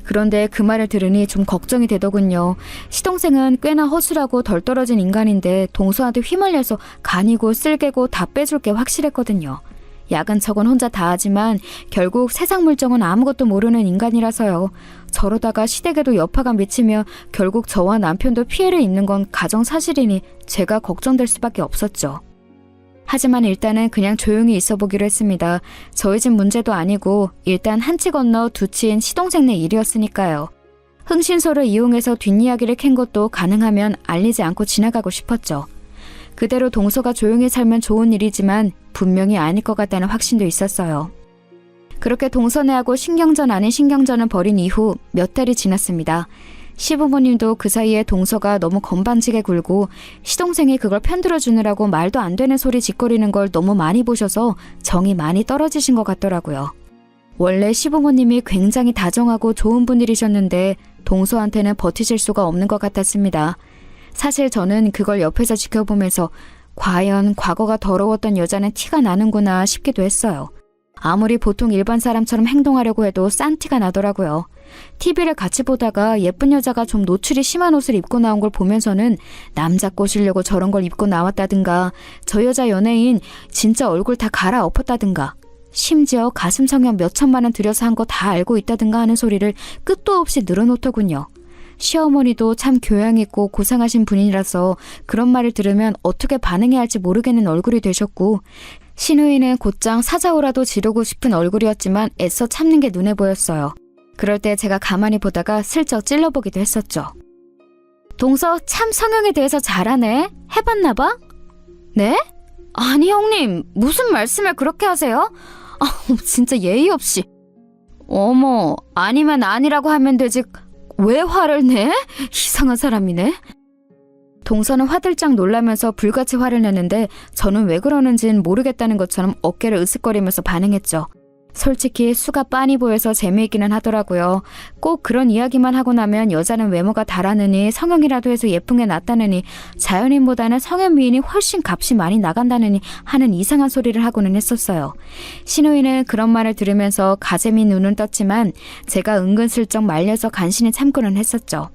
S2: 그런데 그 말을 들으니 좀 걱정이 되더군요. 시동생은 꽤나 허술하고 덜 떨어진 인간인데 동서한테 휘말려서 간이고 쓸개고 다 빼줄 게 확실했거든요. 야근 척은 혼자 다 하지만 결국 세상 물정은 아무것도 모르는 인간이라서요. 저러다가 시댁에도 여파가 미치며 결국 저와 남편도 피해를 입는 건 가정사실이니 제가 걱정될 수밖에 없었죠. 하지만 일단은 그냥 조용히 있어보기로 했습니다. 저희 집 문제도 아니고 일단 한 치 건너 두 치인 시동생네 일이었으니까요. 흥신소를 이용해서 뒷이야기를 캔 것도 가능하면 알리지 않고 지나가고 싶었죠. 그대로 동서가 조용히 살면 좋은 일이지만 분명히 아닐 것 같다는 확신도 있었어요. 그렇게 동서네하고 신경전 아닌 신경전을 벌인 이후 몇 달이 지났습니다. 시부모님도 그 사이에 동서가 너무 건방지게 굴고 시동생이 그걸 편들어주느라고 말도 안 되는 소리 짓거리는 걸 너무 많이 보셔서 정이 많이 떨어지신 것 같더라고요. 원래 시부모님이 굉장히 다정하고 좋은 분들이셨는데 동서한테는 버티실 수가 없는 것 같았습니다. 사실 저는 그걸 옆에서 지켜보면서 과연 과거가 더러웠던 여자는 티가 나는구나 싶기도 했어요. 아무리 보통 일반 사람처럼 행동하려고 해도 싼 티가 나더라고요. TV를 같이 보다가 예쁜 여자가 좀 노출이 심한 옷을 입고 나온 걸 보면서는 남자 꼬시려고 저런 걸 입고 나왔다든가, 저 여자 연예인 진짜 얼굴 다 갈아엎었다든가, 심지어 가슴 성형 몇 천만 원 들여서 한 거 다 알고 있다든가 하는 소리를 끝도 없이 늘어놓더군요. 시어머니도 참 교양 있고 고상하신 분이라서 그런 말을 들으면 어떻게 반응해야 할지 모르겠는 얼굴이 되셨고, 신우이는 곧장 사자오라도 지르고 싶은 얼굴이었지만 애써 참는 게 눈에 보였어요. 그럴 때 제가 가만히 보다가 슬쩍 찔러보기도 했었죠. 동서 참 성형에 대해서 잘하네? 해봤나 봐? 네? 아니 형님, 무슨 말씀을 그렇게 하세요? 진짜 예의 없이. 어머, 아니면 아니라고 하면 되지 왜 화를 내? 이상한 사람이네. 동서는 화들짝 놀라면서 불같이 화를 내는데 저는 왜 그러는진 모르겠다는 것처럼 어깨를 으쓱거리면서 반응했죠. 솔직히 수가 빤히 보여서 재미있기는 하더라고요. 꼭 그런 이야기만 하고 나면 여자는 외모가 다라느니 성형이라도 해서 예쁜 게 낫다느니 자연인보다는 성형 미인이 훨씬 값이 많이 나간다느니 하는 이상한 소리를 하고는 했었어요. 신우이는 그런 말을 들으면서 가재미 눈은 떴지만 제가 은근슬쩍 말려서 간신히 참고는 했었죠.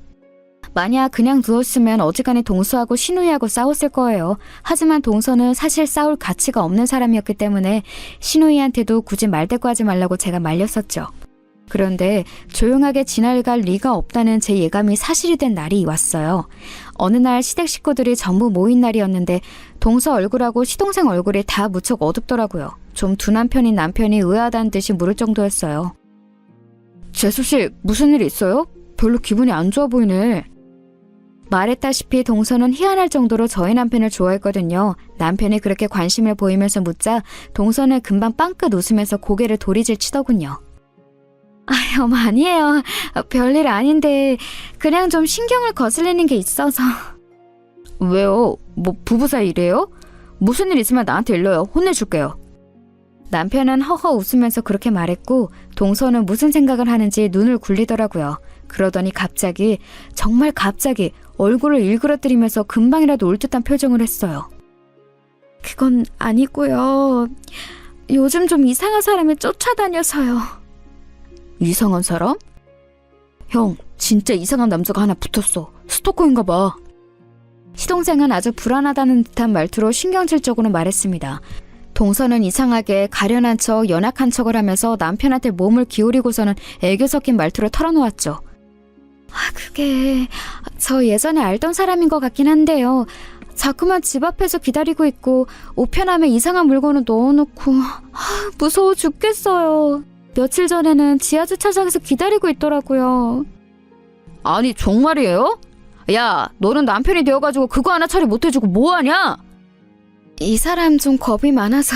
S2: 만약 그냥 두었으면 어지간히 동서하고 신우이하고 싸웠을 거예요. 하지만 동서는 사실 싸울 가치가 없는 사람이었기 때문에 신우이한테도 굳이 말대꾸하지 말라고 제가 말렸었죠. 그런데 조용하게 지나갈 리가 없다는 제 예감이 사실이 된 날이 왔어요. 어느 날 시댁 식구들이 전부 모인 날이었는데 동서 얼굴하고 시동생 얼굴이 다 무척 어둡더라고요. 좀 둔한 편인 남편이 의아하다는 듯이 물을 정도였어요. 재수씨, 무슨 일 있어요? 별로 기분이 안 좋아 보이네. 말했다시피 동서는 희한할 정도로 저희 남편을 좋아했거든요. 남편이 그렇게 관심을 보이면서 묻자 동서는 금방 빵긋 웃으면서 고개를 도리질 치더군요. 아유, 아니에요. 별일 아닌데 그냥 좀 신경을 거슬리는 게 있어서. 왜요? 뭐 부부 사이 이래요? 무슨 일 있으면 나한테 일러요. 혼내줄게요. 남편은 허허 웃으면서 그렇게 말했고 동서는 무슨 생각을 하는지 눈을 굴리더라고요. 그러더니 갑자기, 정말 갑자기 얼굴을 일그러뜨리면서 금방이라도 울 듯한 표정을 했어요. 그건 아니고요. 요즘 좀 이상한 사람이 쫓아다녀서요. 이상한 사람? 형, 진짜 이상한 남자가 하나 붙었어. 스토커인가 봐. 시동생은 아주 불안하다는 듯한 말투로 신경질적으로 말했습니다. 동서는 이상하게 가련한 척, 연약한 척을 하면서 남편한테 몸을 기울이고서는 애교 섞인 말투로 털어놓았죠. 그게 저 예전에 알던 사람인 것 같긴 한데요. 자꾸만 집 앞에서 기다리고 있고 우편함에 이상한 물건을 넣어놓고 무서워 죽겠어요. 며칠 전에는 지하주차장에서 기다리고 있더라고요. 아니 정말이에요? 야, 너는 남편이 되어가지고 그거 하나 처리 못해주고 뭐하냐? 이 사람 좀 겁이 많아서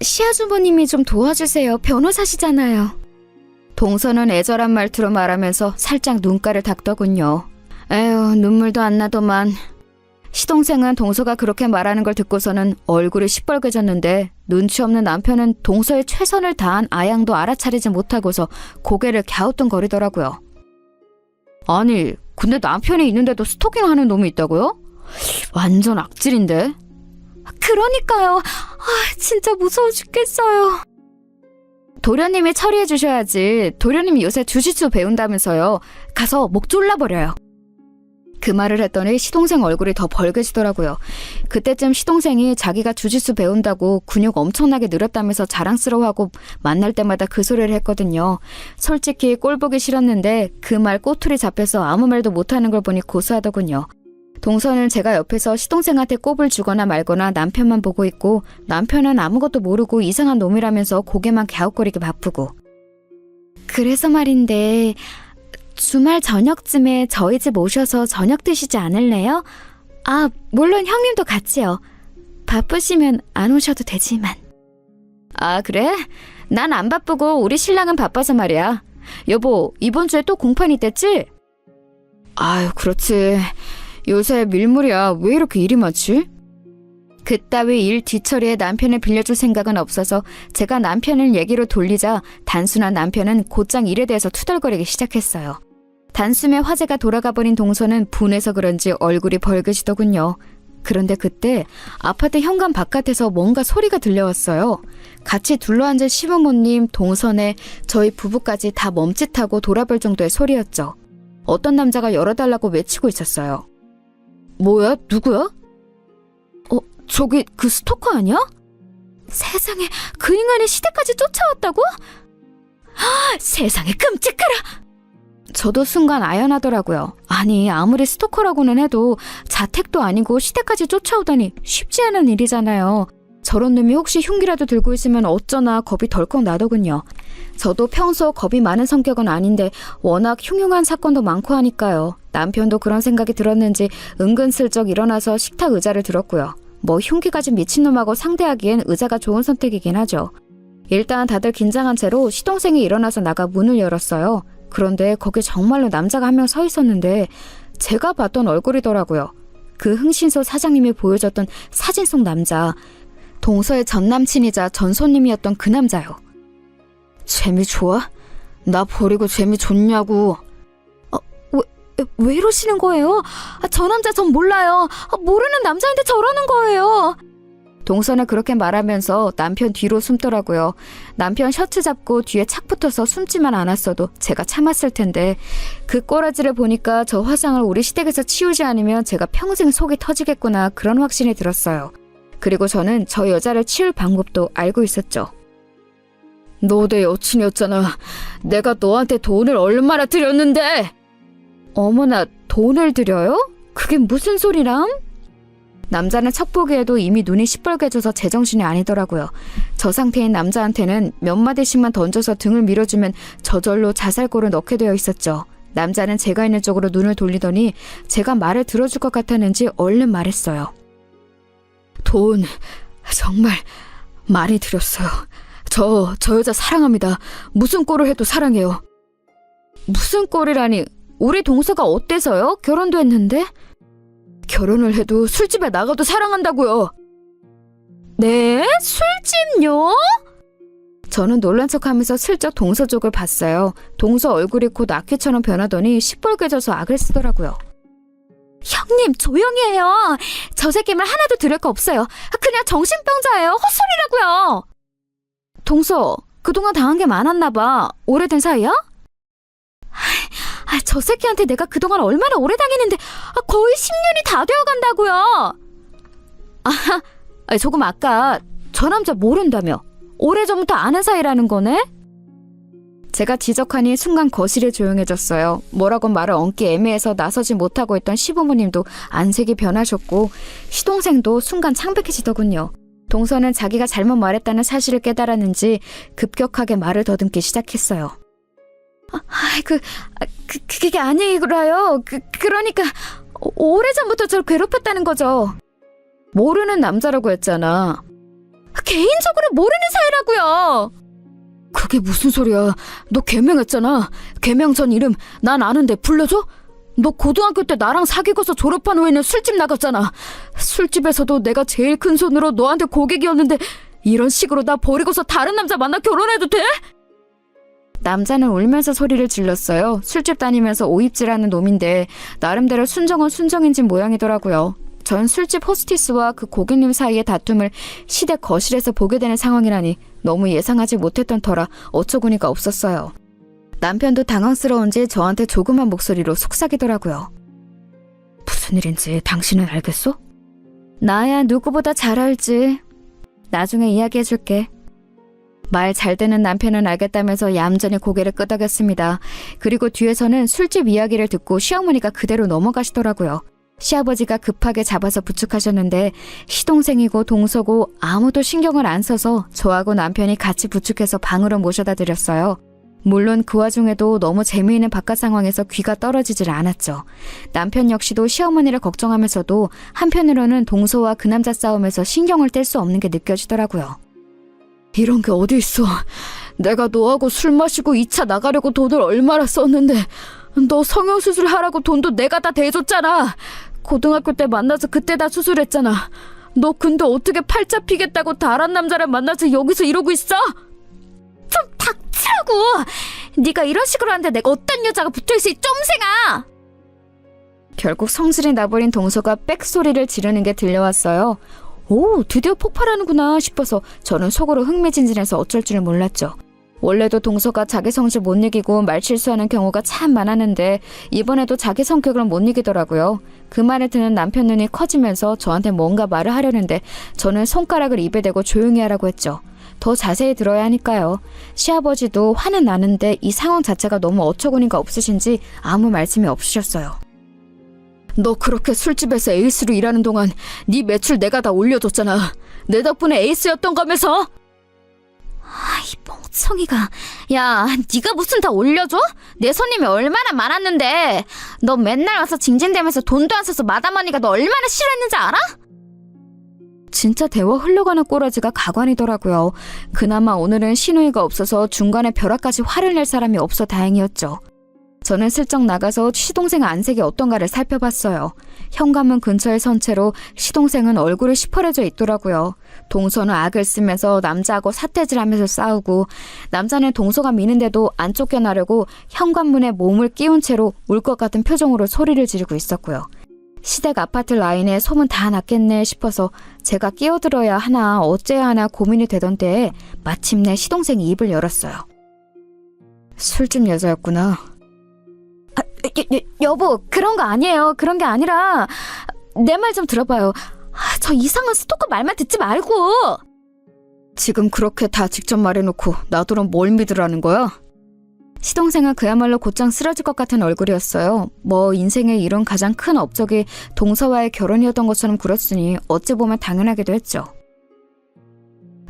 S2: 시아주버님이 좀 도와주세요. 변호사시잖아요. 동서는 애절한 말투로 말하면서 살짝 눈가를 닦더군요. 에휴, 눈물도 안 나더만. 시동생은 동서가 그렇게 말하는 걸 듣고서는 얼굴이 시뻘개졌는데 눈치 없는 남편은 동서의 최선을 다한 아양도 알아차리지 못하고서 고개를 갸우뚱거리더라고요. 아니, 근데 남편이 있는데도 스토킹하는 놈이 있다고요? 완전 악질인데? 그러니까요. 진짜 무서워 죽겠어요. 도련님이 처리해 주셔야지. 도련님이 요새 주짓수 배운다면서요. 가서 목 졸라버려요. 그 말을 했더니 시동생 얼굴이 더 벌개지더라고요. 그때쯤 시동생이 자기가 주짓수 배운다고 근육 엄청나게 늘었다면서 자랑스러워하고 만날 때마다 그 소리를 했거든요. 솔직히 꼴 보기 싫었는데 그 말 꼬투리 잡혀서 아무 말도 못하는 걸 보니 고소하더군요. 동서는 제가 옆에서 시동생한테 꼽을 주거나 말거나 남편만 보고 있고 남편은 아무것도 모르고 이상한 놈이라면서 고개만 갸웃거리게 바쁘고. 그래서 말인데 주말 저녁쯤에 저희 집 오셔서 저녁 드시지 않을래요? 물론 형님도 같이요. 바쁘시면 안 오셔도 되지만. 그래? 난 안 바쁘고 우리 신랑은 바빠서 말이야. 여보, 이번 주에 또 공판 있댔지? 아유, 그렇지. 요새 밀물이야. 왜 이렇게 일이 많지? 그따위 일 뒤처리에 남편을 빌려줄 생각은 없어서 제가 남편을 얘기로 돌리자 단순한 남편은 곧장 일에 대해서 투덜거리기 시작했어요. 단숨에 화제가 돌아가 버린 동서는 분해서 그런지 얼굴이 벌개지더군요. 그런데 그때 아파트 현관 바깥에서 뭔가 소리가 들려왔어요. 같이 둘러앉은 시부모님, 동선에 저희 부부까지 다 멈칫하고 돌아볼 정도의 소리였죠. 어떤 남자가 열어달라고 외치고 있었어요. 뭐야? 누구야? 저기 그 스토커 아니야? 세상에, 그 인간이 시댁까지 쫓아왔다고? 세상에, 끔찍하라! 저도 순간 아연하더라고요. 아니, 아무리 스토커라고는 해도 자택도 아니고 시댁까지 쫓아오다니 쉽지 않은 일이잖아요. 저런 놈이 혹시 흉기라도 들고 있으면 어쩌나 겁이 덜컥 나더군요. 저도 평소 겁이 많은 성격은 아닌데 워낙 흉흉한 사건도 많고 하니까요. 남편도 그런 생각이 들었는지 은근슬쩍 일어나서 식탁 의자를 들었고요. 뭐 흉기 가진 미친놈하고 상대하기엔 의자가 좋은 선택이긴 하죠. 일단 다들 긴장한 채로 시동생이 일어나서 나가 문을 열었어요. 그런데 거기 정말로 남자가 한 명 서 있었는데 제가 봤던 얼굴이더라고요. 그 흥신소 사장님이 보여줬던 사진 속 남자, 동서의 전 남친이자 전 손님이었던 그 남자요. 재미 좋아? 나 버리고 재미 좋냐고. 왜 이러시는 거예요? 저 남자 전 몰라요. 모르는 남자인데 저러는 거예요. 동서는 그렇게 말하면서 남편 뒤로 숨더라고요. 남편 셔츠 잡고 뒤에 착 붙어서 숨지만 않았어도 제가 참았을 텐데 그 꼬라지를 보니까 저 화상을 우리 시댁에서 치우지 않으면 제가 평생 속이 터지겠구나 그런 확신이 들었어요. 그리고 저는 저 여자를 치울 방법도 알고 있었죠. 너 내 여친이었잖아. 내가 너한테 돈을 얼마나 드렸는데. 어머나, 돈을 드려요? 그게 무슨 소리람? 남자는 척 보기에도 이미 눈이 시뻘개져서 제정신이 아니더라고요. 저 상태인 남자한테는 몇 마디씩만 던져서 등을 밀어주면 저절로 자살골을 넣게 되어 있었죠. 남자는 제가 있는 쪽으로 눈을 돌리더니 제가 말을 들어줄 것 같았는지 얼른 말했어요. 돈 정말 많이 드렸어요. 저 여자 사랑합니다. 무슨 꼴을 해도 사랑해요. 무슨 꼴이라니? 우리 동서가 어때서요? 결혼도 했는데? 결혼을 해도 술집에 나가도 사랑한다고요. 네? 술집요? 저는 놀란 척하면서 슬쩍 동서 쪽을 봤어요. 동서 얼굴이 곧 악귀처럼 변하더니 시뻘개져서 악을 쓰더라고요. 형님, 조용히 해요. 저 새끼 말 하나도 들을 거 없어요. 그냥 정신병자예요. 헛소리라고요. 동서, 그동안 당한 게 많았나 봐. 오래된 사이야? 저 새끼한테 내가 그동안 얼마나 오래 당했는데 거의 10년이 다 되어간다고요. 조금 아까 저 남자 모른다며. 오래전부터 아는 사이라는 거네? 제가 지적하니 순간 거실이 조용해졌어요. 뭐라고 말을 얹기 애매해서 나서지 못하고 있던 시부모님도 안색이 변하셨고 시동생도 순간 창백해지더군요. 동서는 자기가 잘못 말했다는 사실을 깨달았는지 급격하게 말을 더듬기 시작했어요. 그게 아니라요. 그러니까 오래전부터 저를 괴롭혔다는 거죠. 모르는 남자라고 했잖아. 개인적으로 모르는 사이라고요. 그게 무슨 소리야. 너 개명했잖아. 개명 전 이름 난 아는데 불러줘? 너 고등학교 때 나랑 사귀고서 졸업한 후에는 술집 나갔잖아. 술집에서도 내가 제일 큰 손으로 너한테 고객이었는데 이런 식으로 나 버리고서 다른 남자 만나 결혼해도 돼? 남자는 울면서 소리를 질렀어요. 술집 다니면서 오입질하는 놈인데 나름대로 순정은 순정인진 모양이더라고요. 전 술집 호스티스와 그 고객님 사이의 다툼을 시댁 거실에서 보게 되는 상황이라니 너무 예상하지 못했던 터라 어처구니가 없었어요. 남편도 당황스러운지 저한테 조그만 목소리로 속삭이더라고요. 무슨 일인지 당신은 알겠어? 나야 누구보다 잘 알지. 나중에 이야기해줄게. 말 잘 듣는 남편은 알겠다면서 얌전히 고개를 끄덕였습니다. 그리고 뒤에서는 술집 이야기를 듣고 시어머니가 그대로 넘어가시더라고요. 시아버지가 급하게 잡아서 부축하셨는데 시동생이고 동서고 아무도 신경을 안 써서 저하고 남편이 같이 부축해서 방으로 모셔다 드렸어요. 물론 그 와중에도 너무 재미있는 바깥 상황에서 귀가 떨어지질 않았죠. 남편 역시도 시어머니를 걱정하면서도 한편으로는 동서와 그 남자 싸움에서 신경을 뗄 수 없는 게 느껴지더라고요. 이런 게 어디 있어. 내가 너하고 술 마시고 2차 나가려고 돈을 얼마나 썼는데 너 성형수술 하라고 돈도 내가 다 대줬잖아. 고등학교 때 만나서 그때 다 수술했잖아. 너 근데 어떻게 팔자 피겠다고 다른 남자를 만나서 여기서 이러고 있어? 좀 닥치라고! 네가 이런 식으로 하는데 내가 어떤 여자가 붙어있어, 이 쫌생아! 결국 성질이 나버린 동서가 빽소리를 지르는 게 들려왔어요. 오, 드디어 폭발하는구나 싶어서 저는 속으로 흥미진진해서 어쩔 줄을 몰랐죠. 원래도 동서가 자기 성질 못 이기고 말실수하는 경우가 참 많았는데 이번에도 자기 성격을 못 이기더라고요. 그 말을 듣는 남편 눈이 커지면서 저한테 뭔가 말을 하려는데 저는 손가락을 입에 대고 조용히 하라고 했죠. 더 자세히 들어야 하니까요. 시아버지도 화는 나는데 이 상황 자체가 너무 어처구니가 없으신지 아무 말씀이 없으셨어요. 너 그렇게 술집에서 에이스로 일하는 동안 네 매출 내가 다 올려줬잖아. 내 덕분에 에이스였던 거면서. 이 멍청이가. 야, 네가 무슨 다 올려줘? 내 손님이 얼마나 많았는데. 너 맨날 와서 징징대면서 돈도 안 써서 마담언니가 너 얼마나 싫어했는지 알아? 진짜 대화 흘러가는 꼬라지가 가관이더라고요. 그나마 오늘은 신우이가 없어서 중간에 벼락까지 화를 낼 사람이 없어 다행이었죠. 저는 슬쩍 나가서 시동생 안색이 어떤가를 살펴봤어요. 현관문 근처에 선 채로 시동생은 얼굴이 시퍼래져 있더라고요. 동서는 악을 쓰면서 남자하고 사태질하면서 싸우고, 남자는 동서가 미는데도 안 쫓겨나려고 현관문에 몸을 끼운 채로 울 것 같은 표정으로 소리를 지르고 있었고요. 시댁 아파트 라인에 소문 다 났겠네 싶어서 제가 끼어들어야 하나 어째야 하나 고민이 되던 때에 마침내 시동생이 입을 열었어요. 술집 여자였구나. 여보, 그런 거 아니에요. 그런 게 아니라 내 말 좀 들어봐요. 저 이상한 스토커 말만 듣지 말고. 지금 그렇게 다 직접 말해놓고 나더러 뭘 믿으라는 거야? 시동생은 그야말로 곧장 쓰러질 것 같은 얼굴이었어요. 뭐 인생에 이룬 가장 큰 업적이 동서와의 결혼이었던 것처럼 굴었으니 어찌 보면 당연하기도 했죠.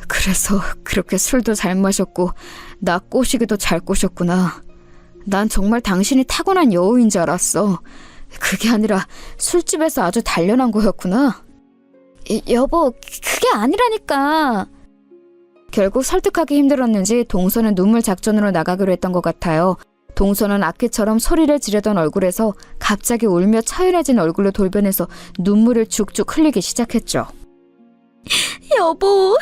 S2: 그래서 그렇게 술도 잘 마셨고 나 꼬시기도 잘 꼬셨구나. 난 정말 당신이 타고난 여우인 줄 알았어. 그게 아니라 술집에서 아주 단련한 거였구나. 여보, 그게 아니라니까. 결국 설득하기 힘들었는지 동서는 눈물 작전으로 나가기로 했던 것 같아요. 동서는 아끼처럼 소리를 지르던 얼굴에서 갑자기 울며 차연해진 얼굴로 돌변해서 눈물을 죽죽 흘리기 시작했죠. 여보,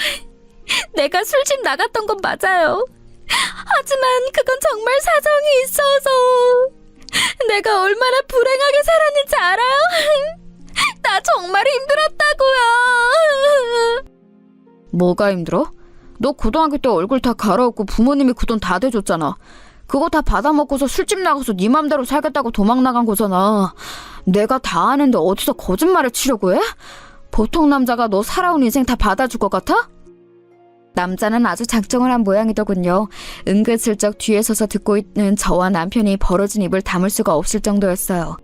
S2: 내가 술집 나갔던 건 맞아요. 하지만 그건 정말 사정이 있어서. 내가 얼마나 불행하게 살았는지 알아요? 나 정말 힘들었다고요. 뭐가 힘들어? 너 고등학교 때 얼굴 다 갈아엎고 부모님이 그 돈 다 대줬잖아. 그거 다 받아먹고서 술집 나가서 네 맘대로 살겠다고 도망 나간 거잖아. 내가 다 아는데 어디서 거짓말을 치려고 해? 보통 남자가 너 살아온 인생 다 받아줄 것 같아? 남자는 아주 작정을 한 모양이더군요. 은근슬쩍 뒤에 서서 듣고 있는 저와 남편이 벌어진 입을 다물 수가 없을 정도였어요.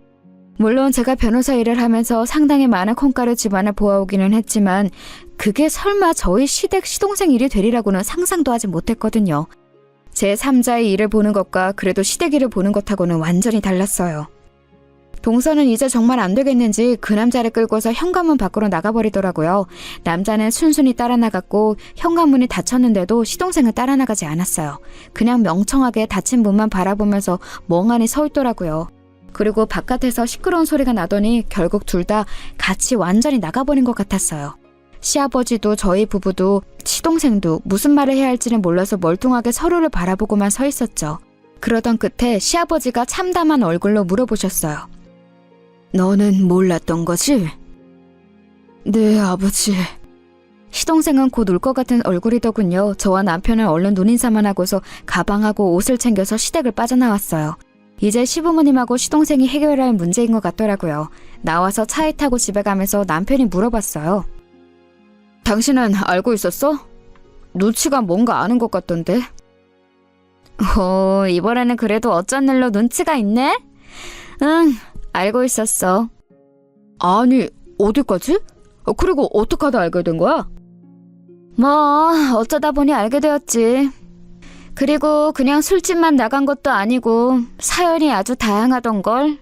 S2: 물론 제가 변호사 일을 하면서 상당히 많은 콩가루 집안을 보아오기는 했지만 그게 설마 저희 시댁 시동생 일이 되리라고는 상상도 하지 못했거든요. 제 3자의 일을 보는 것과 그래도 시댁 일을 보는 것하고는 완전히 달랐어요. 동서는 이제 정말 안 되겠는지 그 남자를 끌고서 현관문 밖으로 나가버리더라고요. 남자는 순순히 따라 나갔고 현관문이 닫혔는데도 시동생은 따라 나가지 않았어요. 그냥 멍청하게 닫힌 문만 바라보면서 멍하니 서 있더라고요. 그리고 바깥에서 시끄러운 소리가 나더니 결국 둘 다 같이 완전히 나가버린 것 같았어요. 시아버지도 저희 부부도 시동생도 무슨 말을 해야 할지는 몰라서 멀뚱하게 서로를 바라보고만 서 있었죠. 그러던 끝에 시아버지가 참담한 얼굴로 물어보셨어요. 너는 몰랐던 거지? 네, 아버지. 시동생은 곧 울 것 같은 얼굴이더군요. 저와 남편은 얼른 눈인사만 하고서 가방하고 옷을 챙겨서 시댁을 빠져나왔어요. 이제 시부모님하고 시동생이 해결할 문제인 것 같더라고요. 나와서 차에 타고 집에 가면서 남편이 물어봤어요. 당신은 알고 있었어? 눈치가 뭔가 아는 것 같던데. 이번에는 그래도 어쩐 일로 눈치가 있네? 응, 알고 있었어. 아니, 어디까지? 그리고 어떻게 하다 알게 된 거야? 뭐, 어쩌다 보니 알게 되었지. 그리고 그냥 술집만 나간 것도 아니고 사연이 아주 다양하던걸.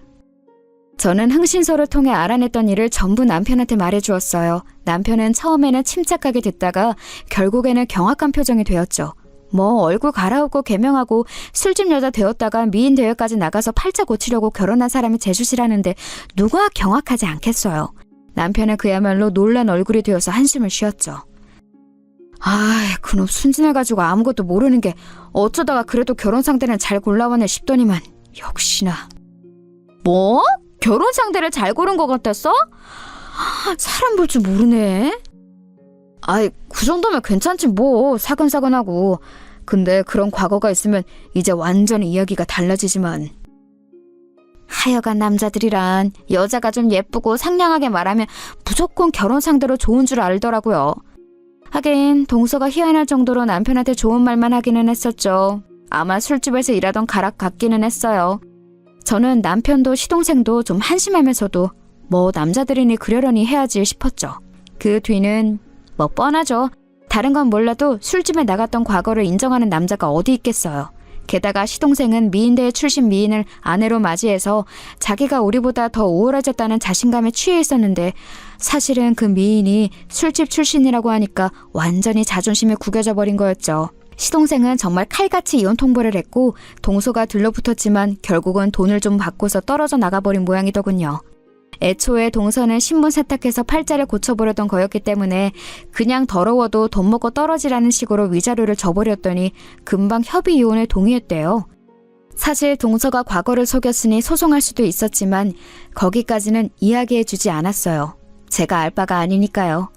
S2: 저는 흥신소를 통해 알아냈던 일을 전부 남편한테 말해주었어요. 남편은 처음에는 침착하게 듣다가 결국에는 경악한 표정이 되었죠. 뭐 얼굴 갈아엎고 개명하고 술집 여자 되었다가 미인 대회까지 나가서 팔자 고치려고 결혼한 사람이 재수씨라는데 누가 경악하지 않겠어요. 남편은 그야말로 놀란 얼굴이 되어서 한숨을 쉬었죠. 그놈 순진해가지고 아무것도 모르는 게 어쩌다가 그래도 결혼 상대는 잘 골라왔네 싶더니만 역시나. 뭐? 결혼 상대를 잘 고른 것 같았어? 사람 볼 줄 모르네. 그 정도면 괜찮지 뭐, 사근사근하고. 근데 그런 과거가 있으면 이제 완전히 이야기가 달라지지만. 하여간 남자들이란 여자가 좀 예쁘고 상냥하게 말하면 무조건 결혼 상대로 좋은 줄 알더라고요. 하긴 동서가 희한할 정도로 남편한테 좋은 말만 하기는 했었죠. 아마 술집에서 일하던 가락 같기는 했어요. 저는 남편도 시동생도 좀 한심하면서도 뭐 남자들이니 그러려니 해야지 싶었죠. 그 뒤는 뭐 뻔하죠. 다른 건 몰라도 술집에 나갔던 과거를 인정하는 남자가 어디 있겠어요. 게다가 시동생은 미인대회 출신 미인을 아내로 맞이해서 자기가 우리보다 더 우월해졌다는 자신감에 취해 있었는데 사실은 그 미인이 술집 출신이라고 하니까 완전히 자존심이 구겨져 버린 거였죠. 시동생은 정말 칼같이 이혼 통보를 했고 동서가 들러붙었지만 결국은 돈을 좀 받고서 떨어져 나가버린 모양이더군요. 애초에 동서는 신분 세탁해서 팔자를 고쳐보려던 거였기 때문에 그냥 더러워도 돈 먹고 떨어지라는 식으로 위자료를 줘버렸더니 금방 협의 이혼에 동의했대요. 사실 동서가 과거를 속였으니 소송할 수도 있었지만 거기까지는 이야기해주지 않았어요. 제가 알 바가 아니니까요.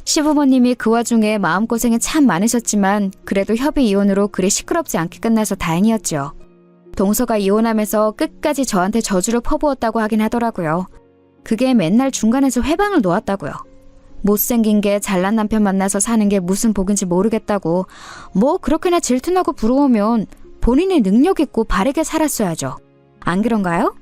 S2: 시부모님이 그 와중에 마음고생이 참 많으셨지만 그래도 협의 이혼으로 그리 시끄럽지 않게 끝나서 다행이었죠. 동서가 이혼하면서 끝까지 저한테 저주를 퍼부었다고 하긴 하더라고요. 그게 맨날 중간에서 회방을 놓았다고요. 못생긴 게 잘난 남편 만나서 사는 게 무슨 복인지 모르겠다고. 뭐 그렇게나 질투나고 부러우면 본인이 능력 있고 바르게 살았어야죠. 안 그런가요?